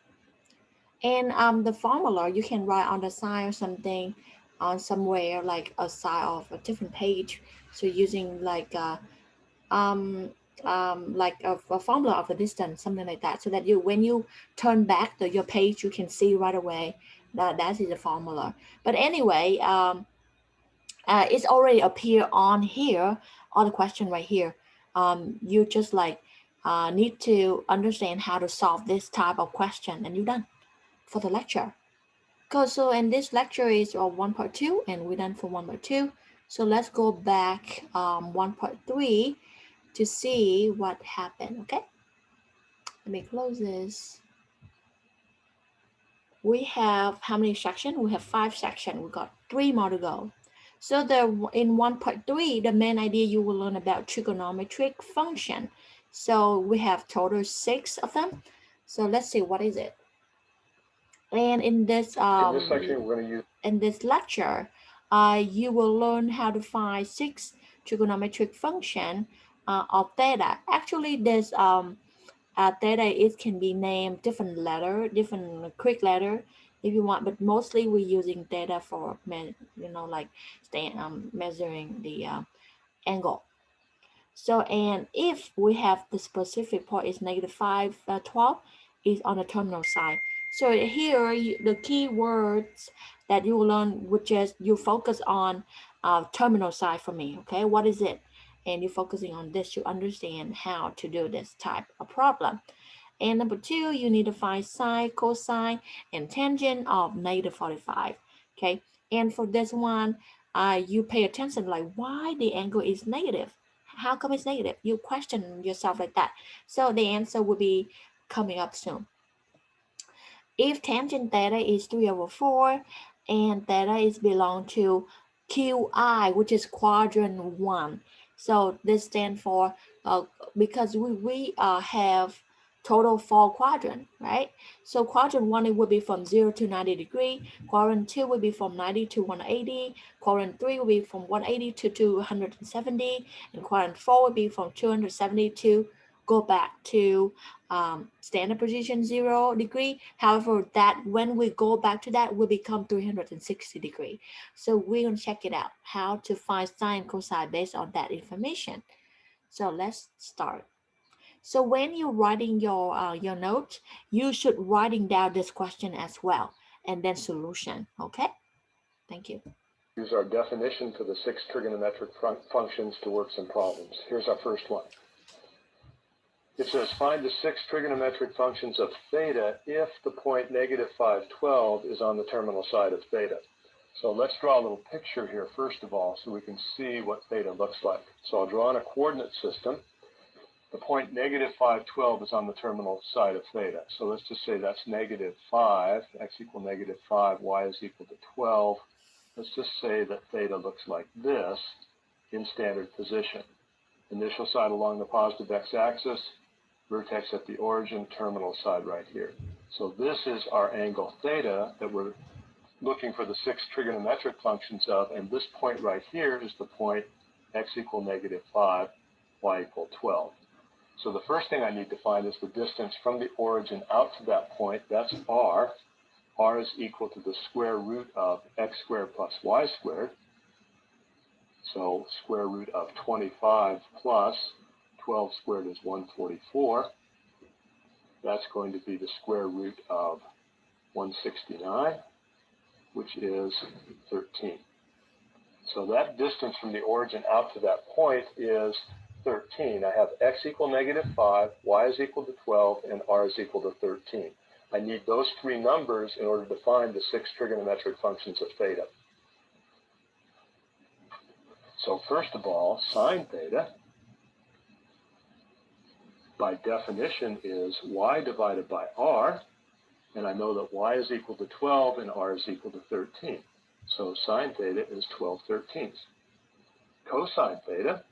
And the formula you can write on the side or something on somewhere like a side of a different page. So using um, like a formula of the distance, something like that, so that you when you turn back your page, you can see right away that that is the formula. But anyway, it's already appear on here on the question right here. You just like need to understand how to solve this type of question, and you're done for the lecture. Cause so and this lecture is 1.2, and we're done for 1.2. So let's go back 1.3 to see what happened. Okay, let me close this. We have how many sections? We have 5 sections. We got 3 more to go. So the in 1.3, the main idea you will learn about trigonometric function. So we have total 6 of them. So let's see what is it. And In this section, we're going to use in this lecture, you will learn how to find 6 trigonometric function of theta. Actually, this theta it can be named different letter, different Greek letter if you want, but mostly we're using theta for like measuring the angle. So, and if we have the specific point is -5, 12 is on the terminal side. So here, the key words that you will learn, which is you focus on terminal side for me, okay? What is it? And you're focusing on this to understand how to do this type of problem. And number 2, you need to find sine, cosine, and tangent of -45, okay? And for this one, you pay attention like why the angle is negative. How come it's negative? You question yourself like that. So the answer will be coming up soon. If tangent theta is 3/4 and theta is belong to QI, which is quadrant 1. So this stands for, because we have total 4 quadrant, right? So quadrant 1 it would be from 0 to 90 degree, quadrant 2 would be from 90 to 180, quadrant 3 would be from 180 to 270, and quadrant 4 would be from 270 to go back to standard position 0 degree. However, that when we go back to that will become 360 degree. So we're going to check it out how to find sine and cosine based on that information. So let's start. So when you're writing your note, you should writing down this question as well, and then solution. Okay, thank you. use our definition for the 6 trigonometric functions to work some problems. Here's our first one. It says find the 6 trigonometric functions of theta if the point -5, 12 is on the terminal side of theta. So let's draw a little picture here first of all so we can see what theta looks like. So I'll draw on a coordinate system. The point -5, 12 is on the terminal side of theta. So let's just say that's -5, x equal -5, y is equal to 12. Let's just say that theta looks like this in standard position. Initial side along the positive x-axis, vertex at the origin, terminal side right here. So this is our angle theta that we're looking for the 6 trigonometric functions of, and this point right here is the point x equal -5, y equal 12. So the first thing I need to find is the distance from the origin out to that point. That's r. R is equal to the square root of x squared plus y squared. So square root of 25 plus 12 squared is 144. That's going to be the square root of 169, which is 13. So that distance from the origin out to that point is 13. I have x equal -5, y is equal to 12, and r is equal to 13. I need those 3 numbers in order to find the 6 trigonometric functions of theta. So first of all, sine theta, by definition, is y divided by r, and I know that y is equal to 12 and r is equal to 13. So sine theta is 12/13. Cosine theta,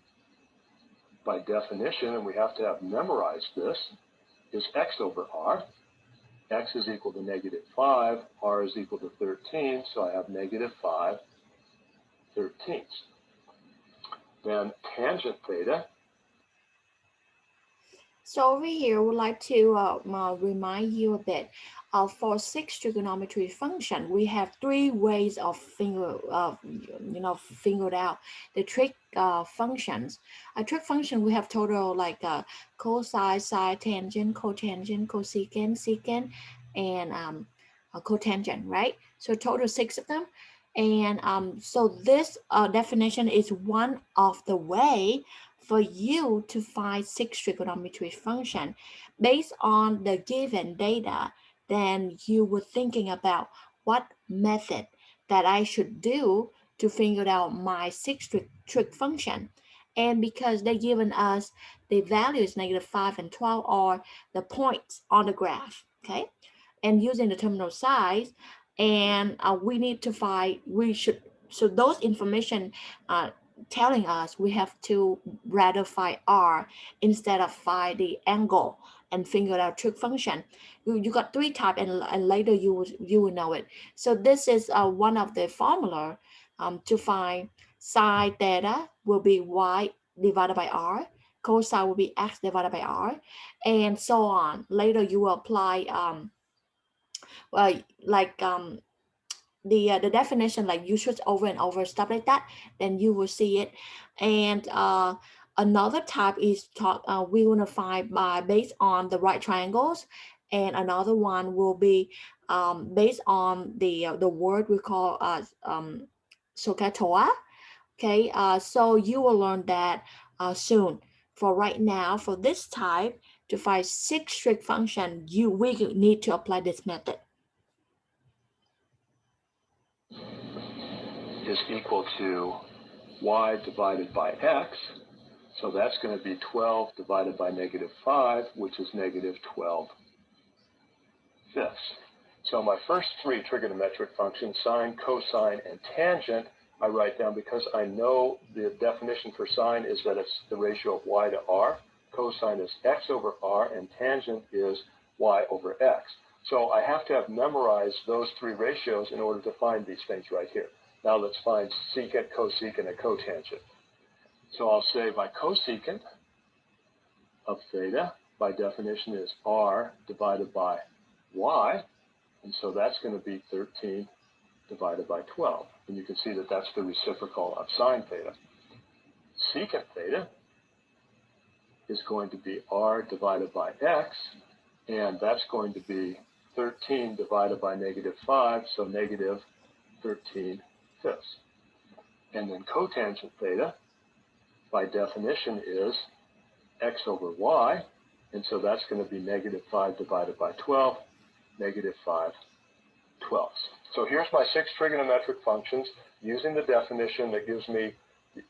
by definition, and we have to have memorized this, is x over r. X is equal to -5, r is equal to 13, so I have -5/13. Then tangent theta. So over here, I would like to remind you a bit. for 6 trigonometry function, we have 3 ways of figured out the trig functions. A trig function we have total like cosine, sine, tangent, cotangent, cosecant, secant, and a cotangent, right? So total 6 of them. And so this definition is one of the way for you to find 6 trigonometry function based on the given data. Then you were thinking about what method that I should do to figure out my 6 trig function. And because they given us the values -5 and 12 are the points on the graph, okay? And using the terminal size, and we need to find, we should, so those information telling us we have to rather find r instead of find the angle and figure out trig function. You got 3 type, and later you will know it. So this is one of the formula to find sine theta will be y divided by r, cosine will be x divided by r, and so on. Later you will apply well, like the definition, like you should over and over stuff like that, then you will see it. And another type is talk we want to find by based on the right triangles, and another one will be based on the word we call SOHCAHTOA. Okay, so you will learn that soon. For right now, for this type, to find 6 trig function, we need to apply this method. Is equal to y divided by x. So that's going to be 12 divided by -5, which is -12 fifths. So my first 3 trigonometric functions, sine, cosine, and tangent, I write down because I know the definition for sine is that it's the ratio of y to r, cosine is x over r, and tangent is y over x. So I have to have memorized those 3 ratios in order to find these things right here. Now let's find secant, cosecant, and cotangent. So I'll say my cosecant of theta, by definition, is r divided by y, and so that's going to be 13 divided by 12. And you can see that that's the reciprocal of sine theta. Secant theta is going to be r divided by x, and that's going to be 13 divided by -5, so -13 fifths. And then cotangent theta, by definition, is x over y, and so that's going to be -5 divided by 12, -5 twelfths. So here's my 6 trigonometric functions using the definition that gives me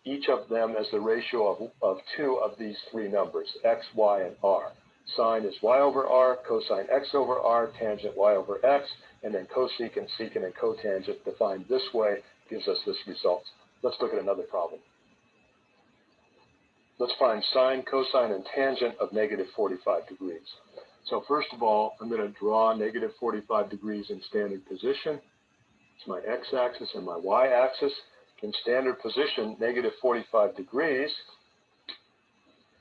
each of them as the ratio of 2 of these 3 numbers, x, y, and r. Sine is y over r, cosine x over r, tangent y over x, and then cosecant, secant, and cotangent defined this way gives us this result. Let's look at another problem. Let's find sine, cosine, and tangent of -45 degrees. So first of all, I'm going to draw -45 degrees in standard position. It's my x-axis and my y-axis. In standard position, -45 degrees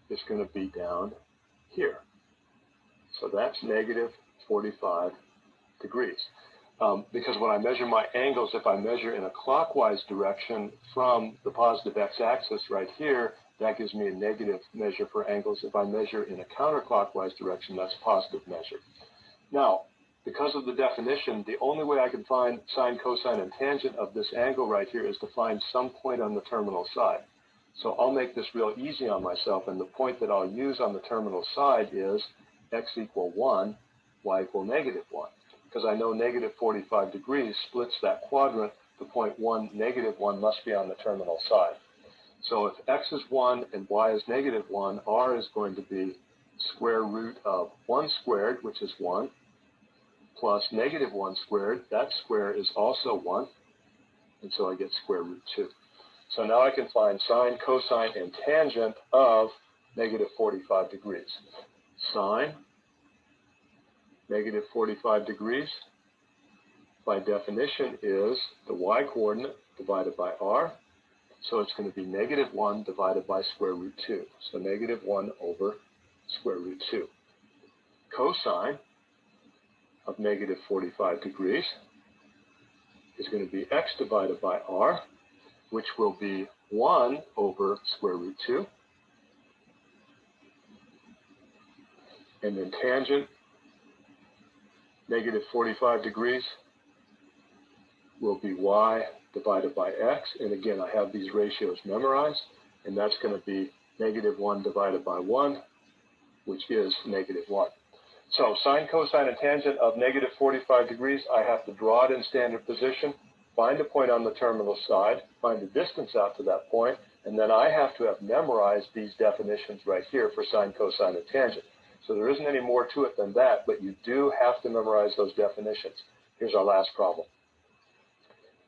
is going to be down here. So that's -45 degrees. Because when I measure my angles, if I measure in a clockwise direction from the positive x-axis right here, that gives me a negative measure for angles. If I measure in a counterclockwise direction, that's a positive measure. Now, because of the definition, the only way I can find sine, cosine, and tangent of this angle right here is to find some point on the terminal side. So I'll make this real easy on myself, and the point that I'll use on the terminal side is x equal 1, y equal -1. Because I know -45 degrees splits that quadrant, the point 1, -1 must be on the terminal side. So if x is 1 and y is -1, r is going to be square root of 1 squared, which is 1, plus -1 squared. That square is also 1, and so I get square root 2. So now I can find sine, cosine, and tangent of -45 degrees. Sine, -45 degrees, by definition, is the y-coordinate divided by r. So it's going to be -1 divided by square root 2. So -1 over square root 2. Cosine of negative 45 degrees is going to be x divided by r, which will be 1 over square root 2. And then tangent negative 45 degrees will be y divided by x. And again, I have these ratios memorized, and that's going to be negative 1 divided by 1, which is negative 1. So sine, cosine, and tangent of negative 45 degrees, I have to draw it in standard position, find a point on the terminal side, find the distance out to that point, and then I have to have memorized these definitions right here for sine, cosine, and tangent. So there isn't any more to it than that, but you do have to memorize those definitions. Here's our last problem.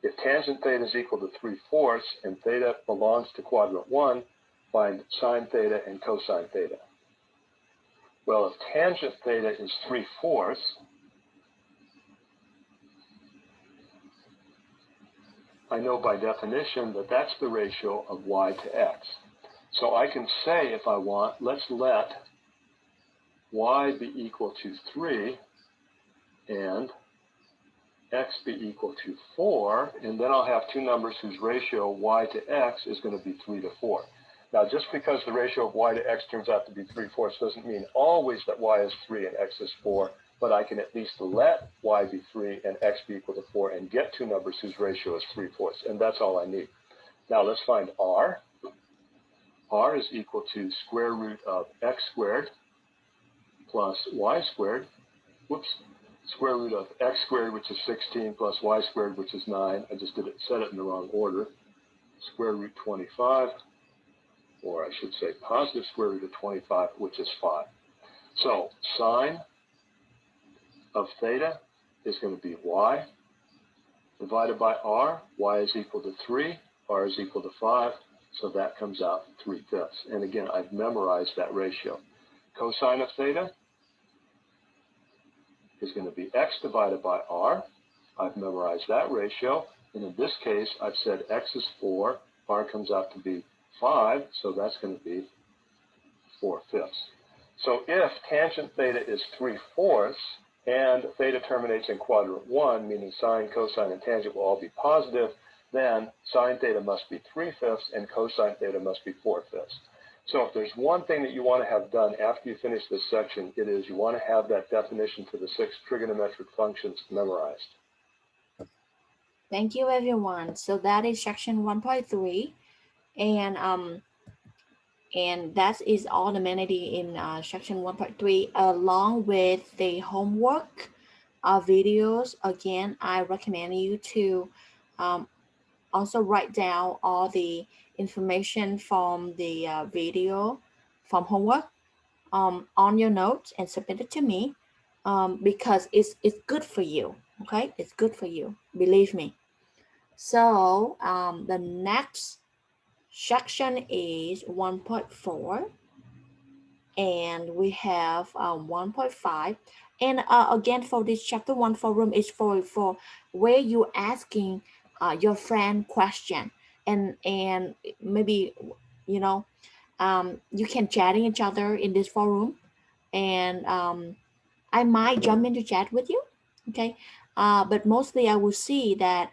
If tangent theta is equal to 3/4 and theta belongs to quadrant 1, find sine theta and cosine theta. Well, if tangent theta is 3/4, I know by definition that that's the ratio of y to x. So I can say, if I want, let's let y be equal to 3 and x be equal to 4, and then I'll have two numbers whose ratio y to x is going to be 3 to 4. Now, just because the ratio of y to x turns out to be 3/4 doesn't mean always that y is 3 and x is 4, but I can at least let y be 3 and x be equal to 4 and get two numbers whose ratio is 3/4, and that's all I need. Now, let's find r. R is equal to square root of x squared plus y squared, square root of x squared, which is 16, plus y squared, which is 9. I just set it in the wrong order. Square root 25, or I should say positive square root of 25, which is 5. So sine of theta is going to be y divided by r. Y is equal to 3, r is equal to 5, so that comes out 3/5. And again, I've memorized that ratio. Cosine of theta is going to be x divided by r. I've memorized that ratio. And in this case, I've said x is 4, r comes out to be 5, so that's going to be 4/5. So if tangent theta is 3/4 and theta terminates in quadrant 1, meaning sine, cosine, and tangent will all be positive, then sine theta must be 3/5 and cosine theta must be 4/5. So if there's one thing that you want to have done after you finish this section, it is you want to have that definition for the 6 trigonometric functions memorized. Thank you, everyone. So that is section 1.3, and that is all the amenity in section 1.3, along with the homework videos. Again, I recommend you to also write down all the information from the video from homework on your notes and submit it to me, because it's good for you. Okay, it's good for you, believe me. So the next section is 1.4, and we have 1.5, and again, for this chapter 1 forum is for where you asking your friend question, and maybe, you know, you can chatting each other in this forum, and I might jump into chat with you. Okay, but mostly I will see that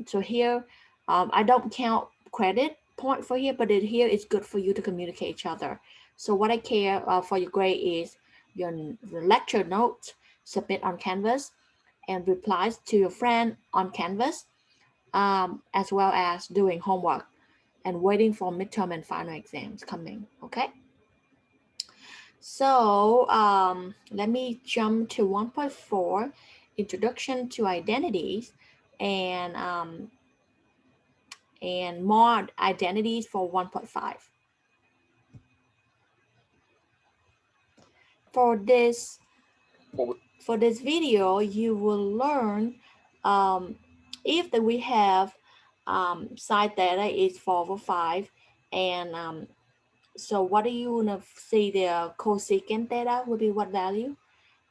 so here I don't count credit point for here, but here it's good for you to communicate each other. So what I care for your grade is your lecture notes submit on Canvas and replies to your friend on Canvas, as well as doing homework and waiting for midterm and final exams coming. Okay. So let me jump to 1.4, introduction to identities, and more identities for 1.5. For this video, you will learn if we have sine theta is 4/5, and so what do you want to see? The cosecant theta will be what value?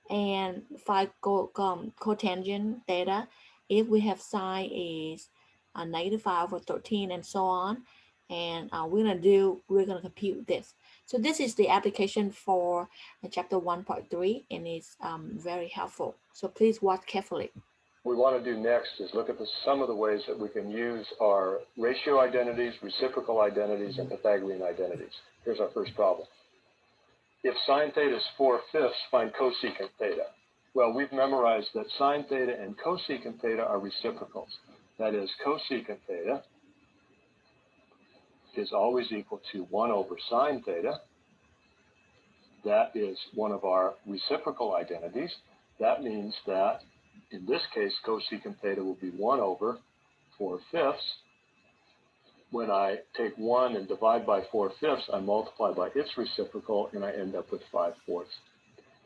And 5 cotangent theta, if we have sine is -5 or 13 and so on, and we're gonna compute this. So this is the application for chapter 1.3, and it's very helpful. So please watch carefully. What we want to do next is look at some of the ways that we can use our ratio identities, reciprocal identities, and Pythagorean identities. Here's our first problem. If sine theta is 4/5, find cosecant theta. Well, we've memorized that sine theta and cosecant theta are reciprocals. That is, cosecant theta is always equal to 1 over sine theta. That is one of our reciprocal identities. That means that, in this case, cosecant theta will be 1 over 4/5. When I take 1 and divide by 4/5, I multiply by its reciprocal, and I end up with 5/4.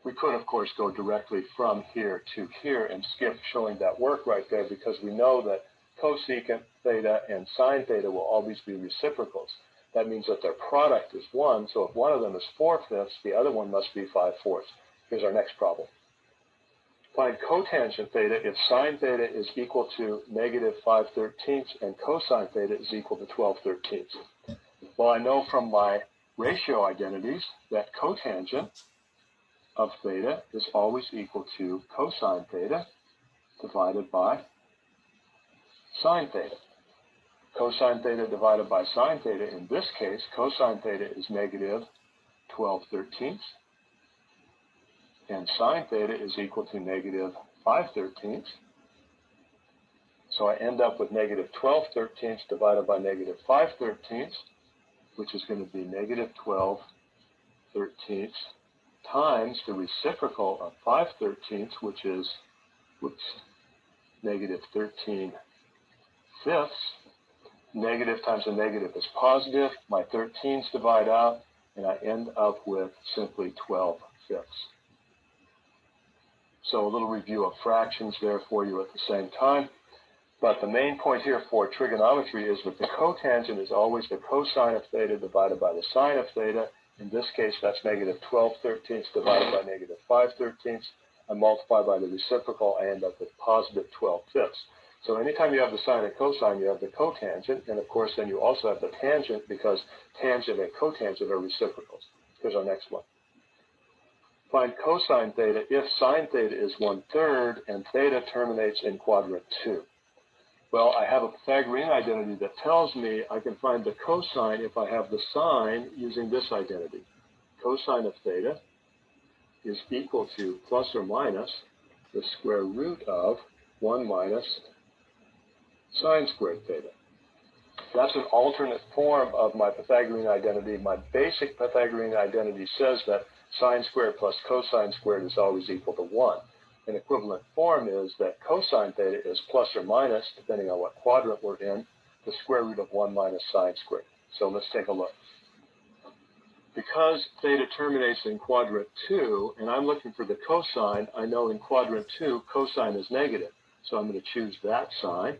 We could, of course, go directly from here to here and skip showing that work right there, because we know that cosecant theta and sine theta will always be reciprocals. That means that their product is 1, so if one of them is 4/5, the other one must be 5/4. Here's our next problem. Find cotangent theta if sine theta is equal to negative 5/13 and cosine theta is equal to 12/13. Well, I know from my ratio identities that cotangent of theta is always equal to cosine theta divided by sine theta. Cosine theta divided by sine theta, in this case, cosine theta is negative 12/13, and sine theta is equal to negative 5/13. So I end up with negative 12/13 divided by negative 5/13, which is going to be negative 12/13 times the reciprocal of 5/13, which is negative 13/5. Negative times a negative is positive. My 13s divide out, and I end up with simply 12/5. So a little review of fractions there for you at the same time. But the main point here for trigonometry is that the cotangent is always the cosine of theta divided by the sine of theta. In this case, that's negative 12/13 divided by negative 5/13. I multiply by the reciprocal, I end up with positive 12/5. So anytime you have the sine and cosine, you have the cotangent, and of course then you also have the tangent, because tangent and cotangent are reciprocals. Here's our next one. Find cosine theta if sine theta is 1/3 and theta terminates in quadrant 2. Well, I have a Pythagorean identity that tells me I can find the cosine if I have the sine using this identity. Cosine of theta is equal to plus or minus the square root of 1 minus sine squared theta. That's an alternate form of my Pythagorean identity. My basic Pythagorean identity says that sine squared plus cosine squared is always equal to 1. An equivalent form is that cosine theta is plus or minus, depending on what quadrant we're in, the square root of 1 minus sine squared. So let's take a look. Because theta terminates in quadrant 2, and I'm looking for the cosine, I know in quadrant 2, cosine is negative. So I'm going to choose that sign,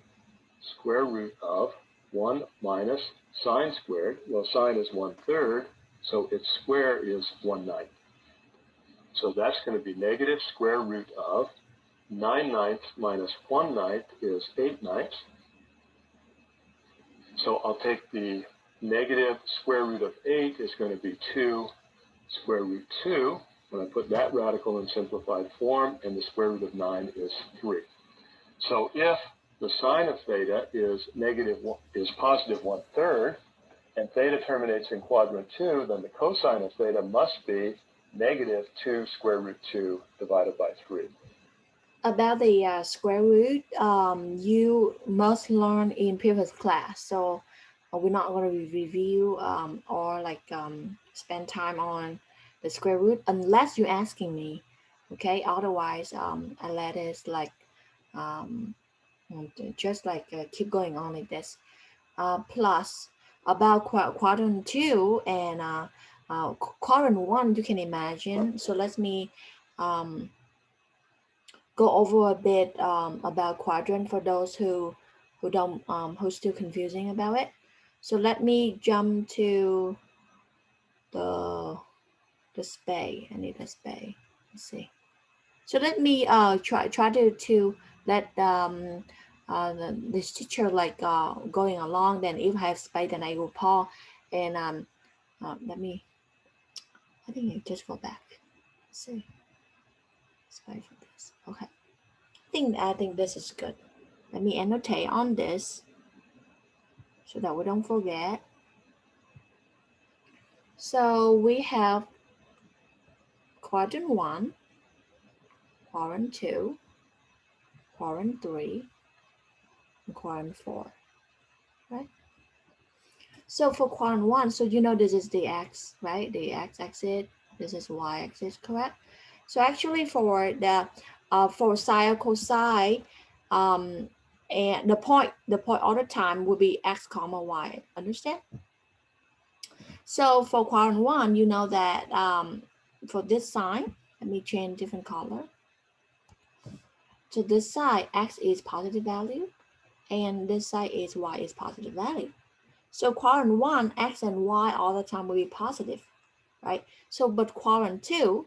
square root of 1 minus sine squared. Well, sine is 1/3, so its square is 1/9. So that's going to be negative square root of 9/9 minus 1/9 is 8/9. So I'll take the negative square root of 8 is going to be 2 square root 2. When I put that radical in simplified form, and the square root of 9 is 3. So if the sine of theta is positive 1/3, and theta terminates in quadrant 2, then the cosine of theta must be negative 2 square root 2 divided by 3. About the square root, you must learn in previous class. So we're not going to review or spend time on the square root unless you're asking me. Okay, otherwise I let it um, just keep going on like this. Plus about quadrant 2 and quadrant 1, you can imagine. So let me go over a bit about quadrant for those who don't who's still confusing about it. So let me jump to the space. I need a space. Let's see. So let me try to let this teacher going along. Then if I have space, then I will pause and let me I think you just go back. Let's see. Spy for this. Okay. I think this is good. Let me annotate on this so that we don't forget. So we have quadrant 1, quadrant 2, quadrant 3, and quadrant 4, right? So for quadrant 1, so you know this is the x, right? The x-axis, this is y-axis, correct? So actually for the for sine or cosine, um, and the point all the time will be x comma y. Understand? So for quadrant 1, you know that for this side, let me change different color. So this side x is positive value, and this side is y is positive value. So quadrant 1, x and y all the time will be positive, right? So but quadrant 2,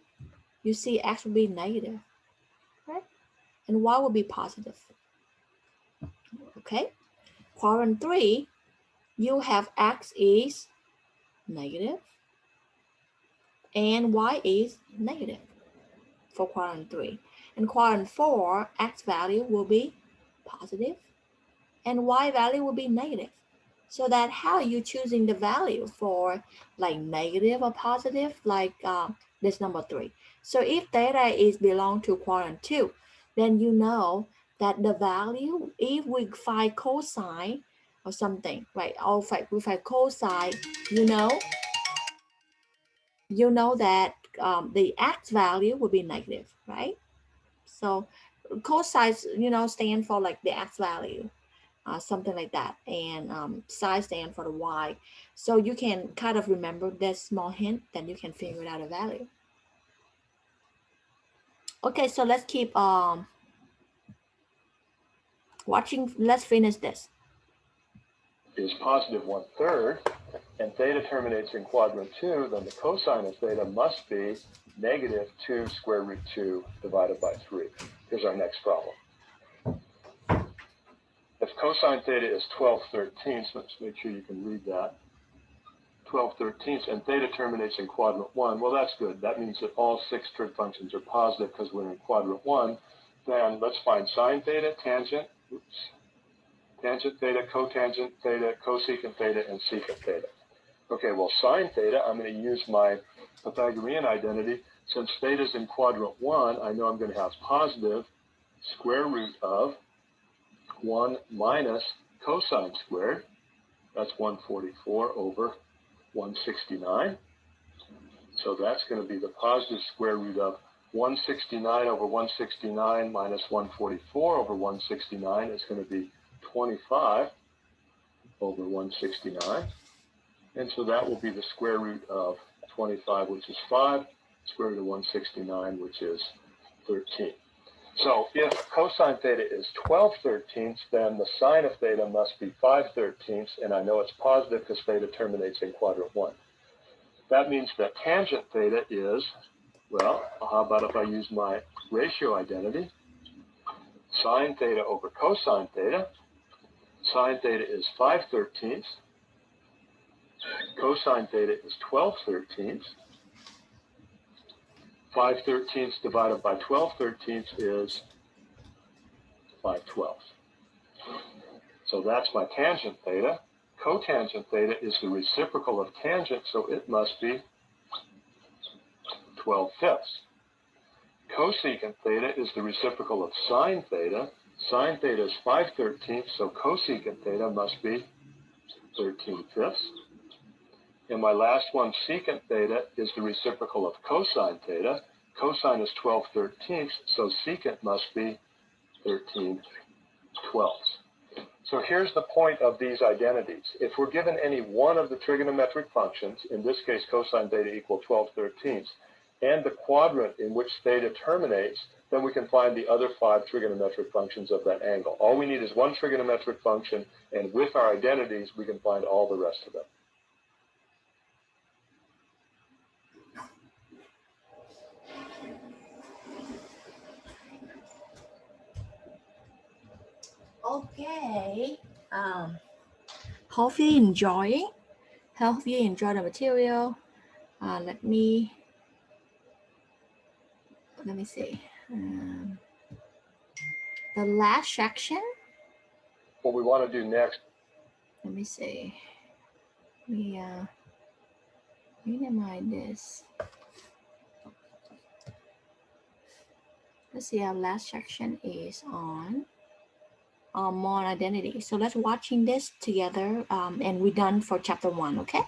you see x will be negative, right? And y will be positive. Okay. Quadrant 3, you have x is negative and y is negative for quadrant 3. In quadrant 4, x value will be positive and y value will be negative. So that how you choosing the value for like negative or positive, like this number 3. So if theta is belong to quadrant 2, then you know that the value, if we find cosine or something, right? Or if we find cosine, you know that the x value will be negative, right? So cosine, stand for like the x value, something like that, and psi stand for the y. So you can kind of remember this small hint, then you can figure out a value. Okay, so let's keep watching. Let's finish this. Is positive 1/3, and theta terminates in quadrant 2, then the cosine of theta must be negative 2 square root 2 divided by 3. Here's our next problem. If cosine theta is 12/13, let's make sure you can read that. 12/13, and theta terminates in quadrant 1. Well, that's good. That means that all 6 trig functions are positive because we're in quadrant 1. Then let's find sine theta, tangent, tangent theta, cotangent theta, cosecant theta, and secant theta. Okay, well, sine theta, I'm going to use my Pythagorean identity. Since theta is in quadrant 1, I know I'm going to have positive square root of 1 minus cosine squared. That's 144 over 169. So that's going to be the positive square root of 169 over 169 minus 144 over 169 is going to be 25 over 169. And so that will be the square root of 25, which is 5, square root of 169, which is 13. So if cosine theta is 12/13, then the sine of theta must be 5/13, and I know it's positive because theta terminates in quadrant 1. That means that tangent theta is, well, how about if I use my ratio identity? Sine theta over cosine theta. Sine theta is 5/13. Cosine theta is 12/13. 5/13 divided by 12/13 is 5/12. So that's my tangent theta. Cotangent theta is the reciprocal of tangent, so it must be 12/5. Cosecant theta is the reciprocal of sine theta. Sine theta is 5/13, so cosecant theta must be 13/5. And my last one, secant theta, is the reciprocal of cosine theta. Cosine is 12/13, so secant must be 13/12. So here's the point of these identities. If we're given any one of the trigonometric functions, in this case cosine theta equal 12/13, and the quadrant in which theta terminates, then we can find the other 5 trigonometric functions of that angle. All we need is one trigonometric function, and with our identities, we can find all the rest of them. Okay. Hope you enjoy the material. Let me let me see. The last section. What we want to do next. Let me see. We minimize this. Let's see. Our last section is on more identity. So let's watching this together, and we're done for chapter 1. Okay.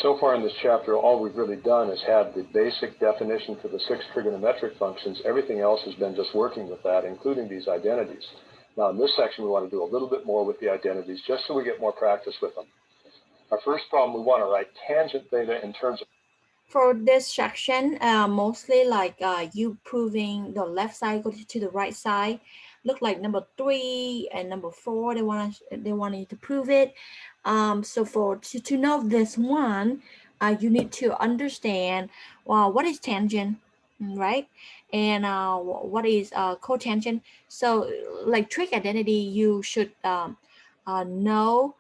So far in this chapter, all we've really done is had the basic definition for the 6 trigonometric functions. Everything else has been just working with that, including these identities. Now in this section, we want to do a little bit more with the identities, just so we get more practice with them. Our first problem, we want to write tangent theta in terms of... For this section, mostly like you proving the left side go to the right side. Look like number 3 and number 4, they want you to prove it. So for to know this one, you need to understand what is tangent, right? And what is cotangent. So like trig identity, you should know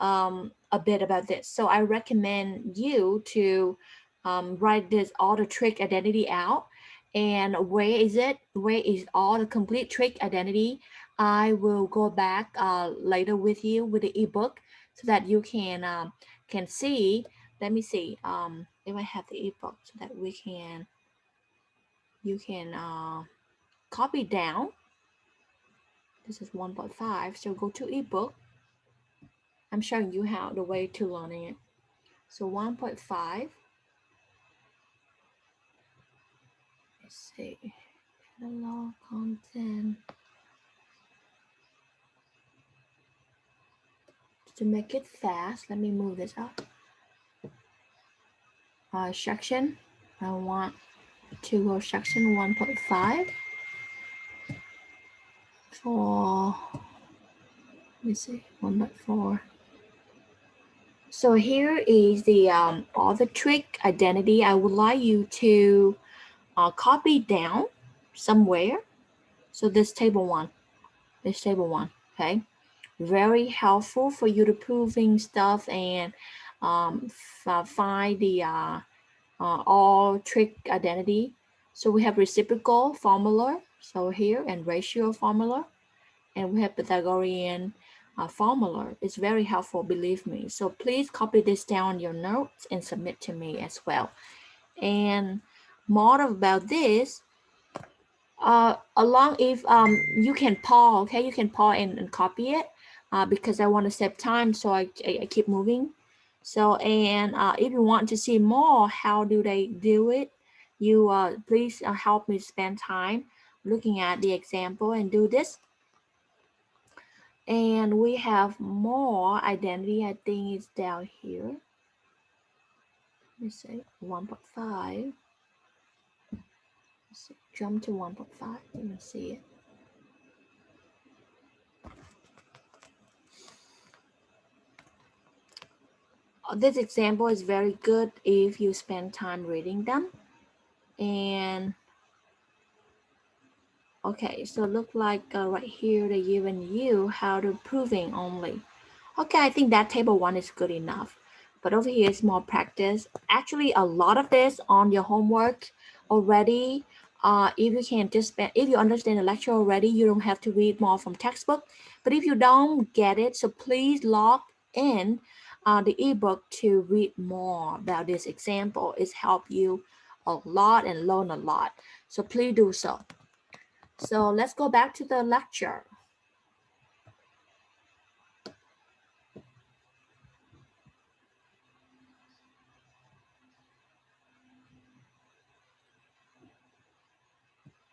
a bit about this. So I recommend you to write this all the trig identity out. And where is it? Where is all the complete trig identity? I will go back later with you with the ebook so that you can see. Let me see if I have the ebook so that you can copy down. This is 1.5, so go to ebook. I'm showing you how the way to learning it. So 1.5. Let's see. Catalog content. To make it fast, let me move this up. Section. I want to go section 1.5 for, let me see, 1.4. So here is the all the trig identity. I would like you to copy down somewhere. So this table one, okay? Very helpful for you to proving stuff and find the all trig identity. So we have reciprocal formula, so here, and ratio formula, and we have Pythagorean formula. It's very helpful, believe me. So please copy this down in your notes and submit to me as well. And more about this, along if you can pause, okay, you can pause and copy it because I want to save time, so I keep moving. So and if you want to see more how do they do it, you please help me spend time looking at the example and do this. And we have more identity. I think it's down here. Let me say 1.5. Jump to 1.5. Let me see it. This example is very good if you spend time reading them. And okay, so look like right here they given you how to proving only. Okay, I think that table 1 is good enough, but over here is more practice. Actually, a lot of this on your homework already. If you can just spend, if you understand the lecture already, you don't have to read more from textbook. But if you don't get it, so please log in the ebook to read more about this example. It's helped you a lot and learn a lot. So please do so. So let's go back to the lecture.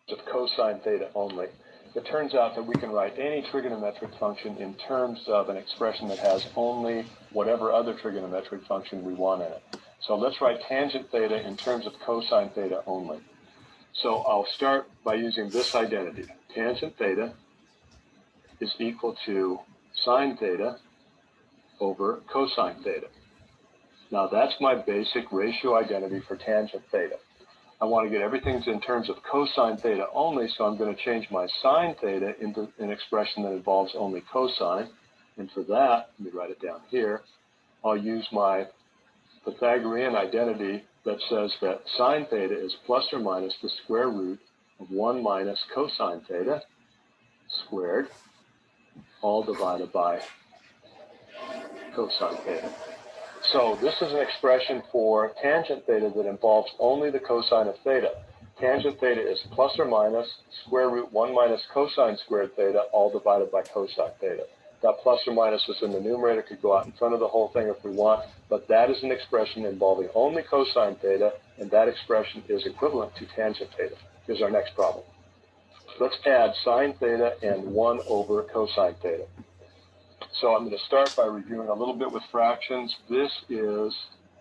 Of cosine theta only. It turns out that we can write any trigonometric function in terms of an expression that has only whatever other trigonometric function we want in it. So let's write tangent theta in terms of cosine theta only. So I'll start by using this identity. Tangent theta is equal to sine theta over cosine theta. Now that's my basic ratio identity for tangent theta. I want to get everything in terms of cosine theta only, so I'm going to change my sine theta into an expression that involves only cosine. And for that, let me write it down here, I'll use my Pythagorean identity that says that sine theta is plus or minus the square root of 1 minus cosine theta squared, all divided by cosine theta. So this is an expression for tangent theta that involves only the cosine of theta. Tangent theta is plus or minus square root 1 minus cosine squared theta, all divided by cosine theta. That plus or minus is in the numerator, could go out in front of the whole thing if we want, but that is an expression involving only cosine theta, and that expression is equivalent to tangent theta. Here's our next problem. Let's add sine theta and 1 over cosine theta. So I'm going to start by reviewing a little bit with fractions. This is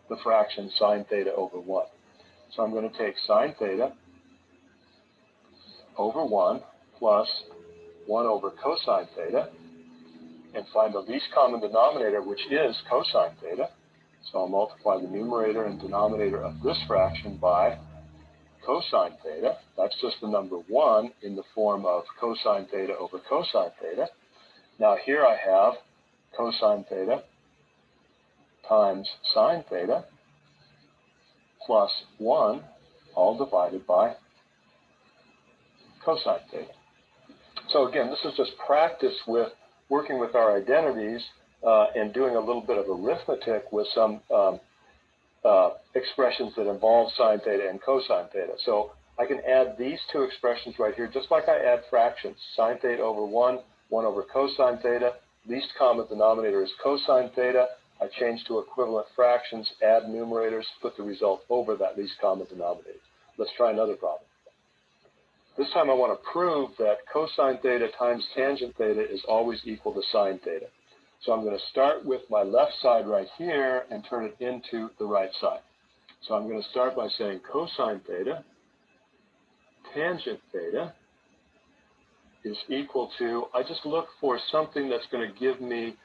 the fraction sine theta over 1. So I'm going to take sine theta over 1 plus 1 over cosine theta and find the least common denominator, which is cosine theta. So I'll multiply the numerator and denominator of this fraction by cosine theta. That's just the number 1 in the form of cosine theta over cosine theta. Now here I have cosine theta times sine theta plus 1, all divided by cosine theta. So again, this is just practice with working with our identities and doing a little bit of arithmetic with some expressions that involve sine theta and cosine theta. So I can add these two expressions right here, just like I add fractions. Sine theta over 1, 1 over cosine theta. Least common denominator is cosine theta. I change to equivalent fractions, add numerators, put the result over that least common denominator. Let's try another problem. This time I want to prove that cosine theta times tangent theta is always equal to sine theta. So I'm going to start with my left side right here and turn it into the right side. So I'm going to start by saying cosine theta tangent theta is equal to, I just look for something that's going to give me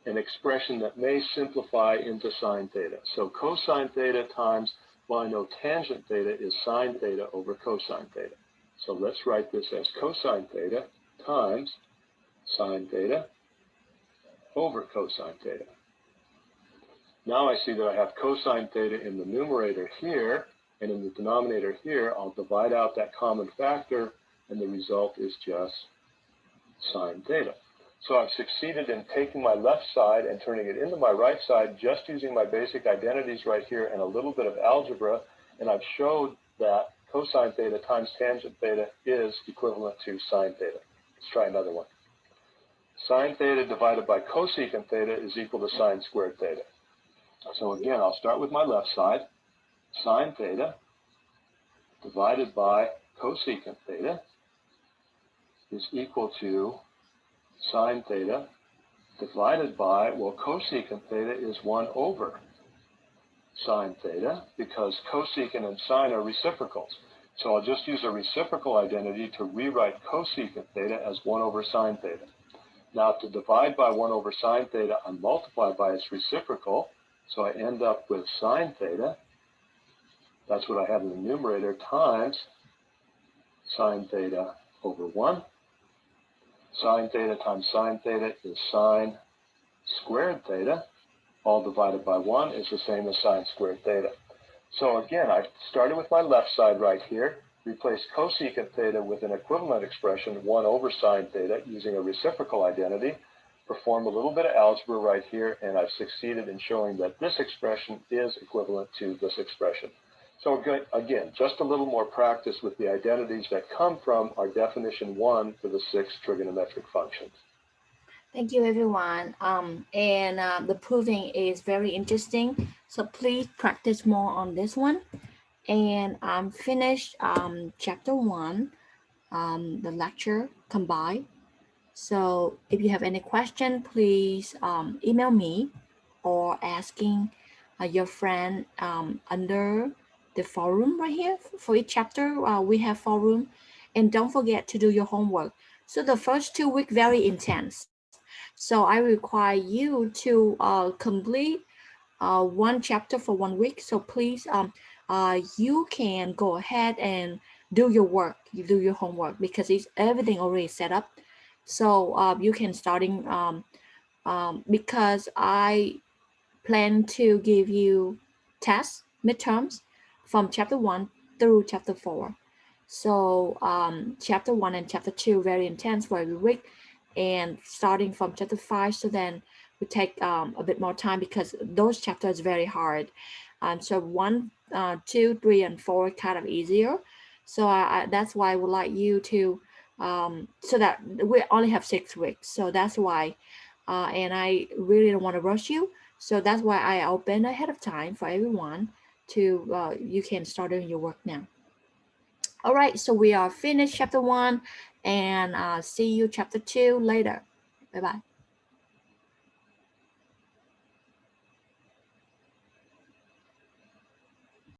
an expression that may simplify into sine theta. So cosine theta times, well, I know tangent theta is sine theta over cosine theta. So let's write this as cosine theta times sine theta over cosine theta. Now I see that I have cosine theta in the numerator here, and in the denominator here, I'll divide out that common factor, and the result is just sine theta. So I've succeeded in taking my left side and turning it into my right side just using my basic identities right here and a little bit of algebra, and I've showed that cosine theta times tangent theta is equivalent to sine theta. Let's try another one. Sine theta divided by cosecant theta is equal to sine squared theta. So again, I'll start with my left side. Sine theta divided by cosecant theta is equal to sine theta divided by, well, cosecant theta is 1 over sine theta because cosecant and sine are reciprocals. So I'll just use a reciprocal identity to rewrite cosecant theta as 1 over sine theta. Now to divide by 1 over sine theta, I multiply by its reciprocal, so I end up with sine theta, that's what I have in the numerator, times sine theta over 1. Sine theta times sine theta is sine squared theta. All divided by 1 is the same as sine squared theta. So again, I started with my left side right here, replaced cosecant theta with an equivalent expression, 1 over sine theta, using a reciprocal identity, perform a little bit of algebra right here, and I've succeeded in showing that this expression is equivalent to this expression. So again, just a little more practice with the identities that come from our definition 1 for the 6 trigonometric functions. Thank you, everyone. The proving is very interesting. So please practice more on this one. And I'm finished chapter 1, the lecture combined. So if you have any question, please email me or asking your friend under the forum right here. For each chapter, we have forum. And don't forget to do your homework. So the first 2 weeks, very intense. So I require you to complete 1 chapter for 1 week. So please, you can go ahead and do your work. You do your homework because it's everything already set up. So you can starting because I plan to give you tests, midterms from chapter 1 through chapter 4. So chapter 1 and chapter 2 very intense for every week, and starting from chapter 5, so then we take a bit more time because those chapters very hard. So 1, 2, 3, and 4 kind of easier. So that's why I would like you to so that we only have 6 weeks. So that's why, and I really don't want to rush you. So that's why I open ahead of time for everyone to you can start doing your work now. All right, so we are finished chapter 1, and see you chapter 2 later. Bye bye.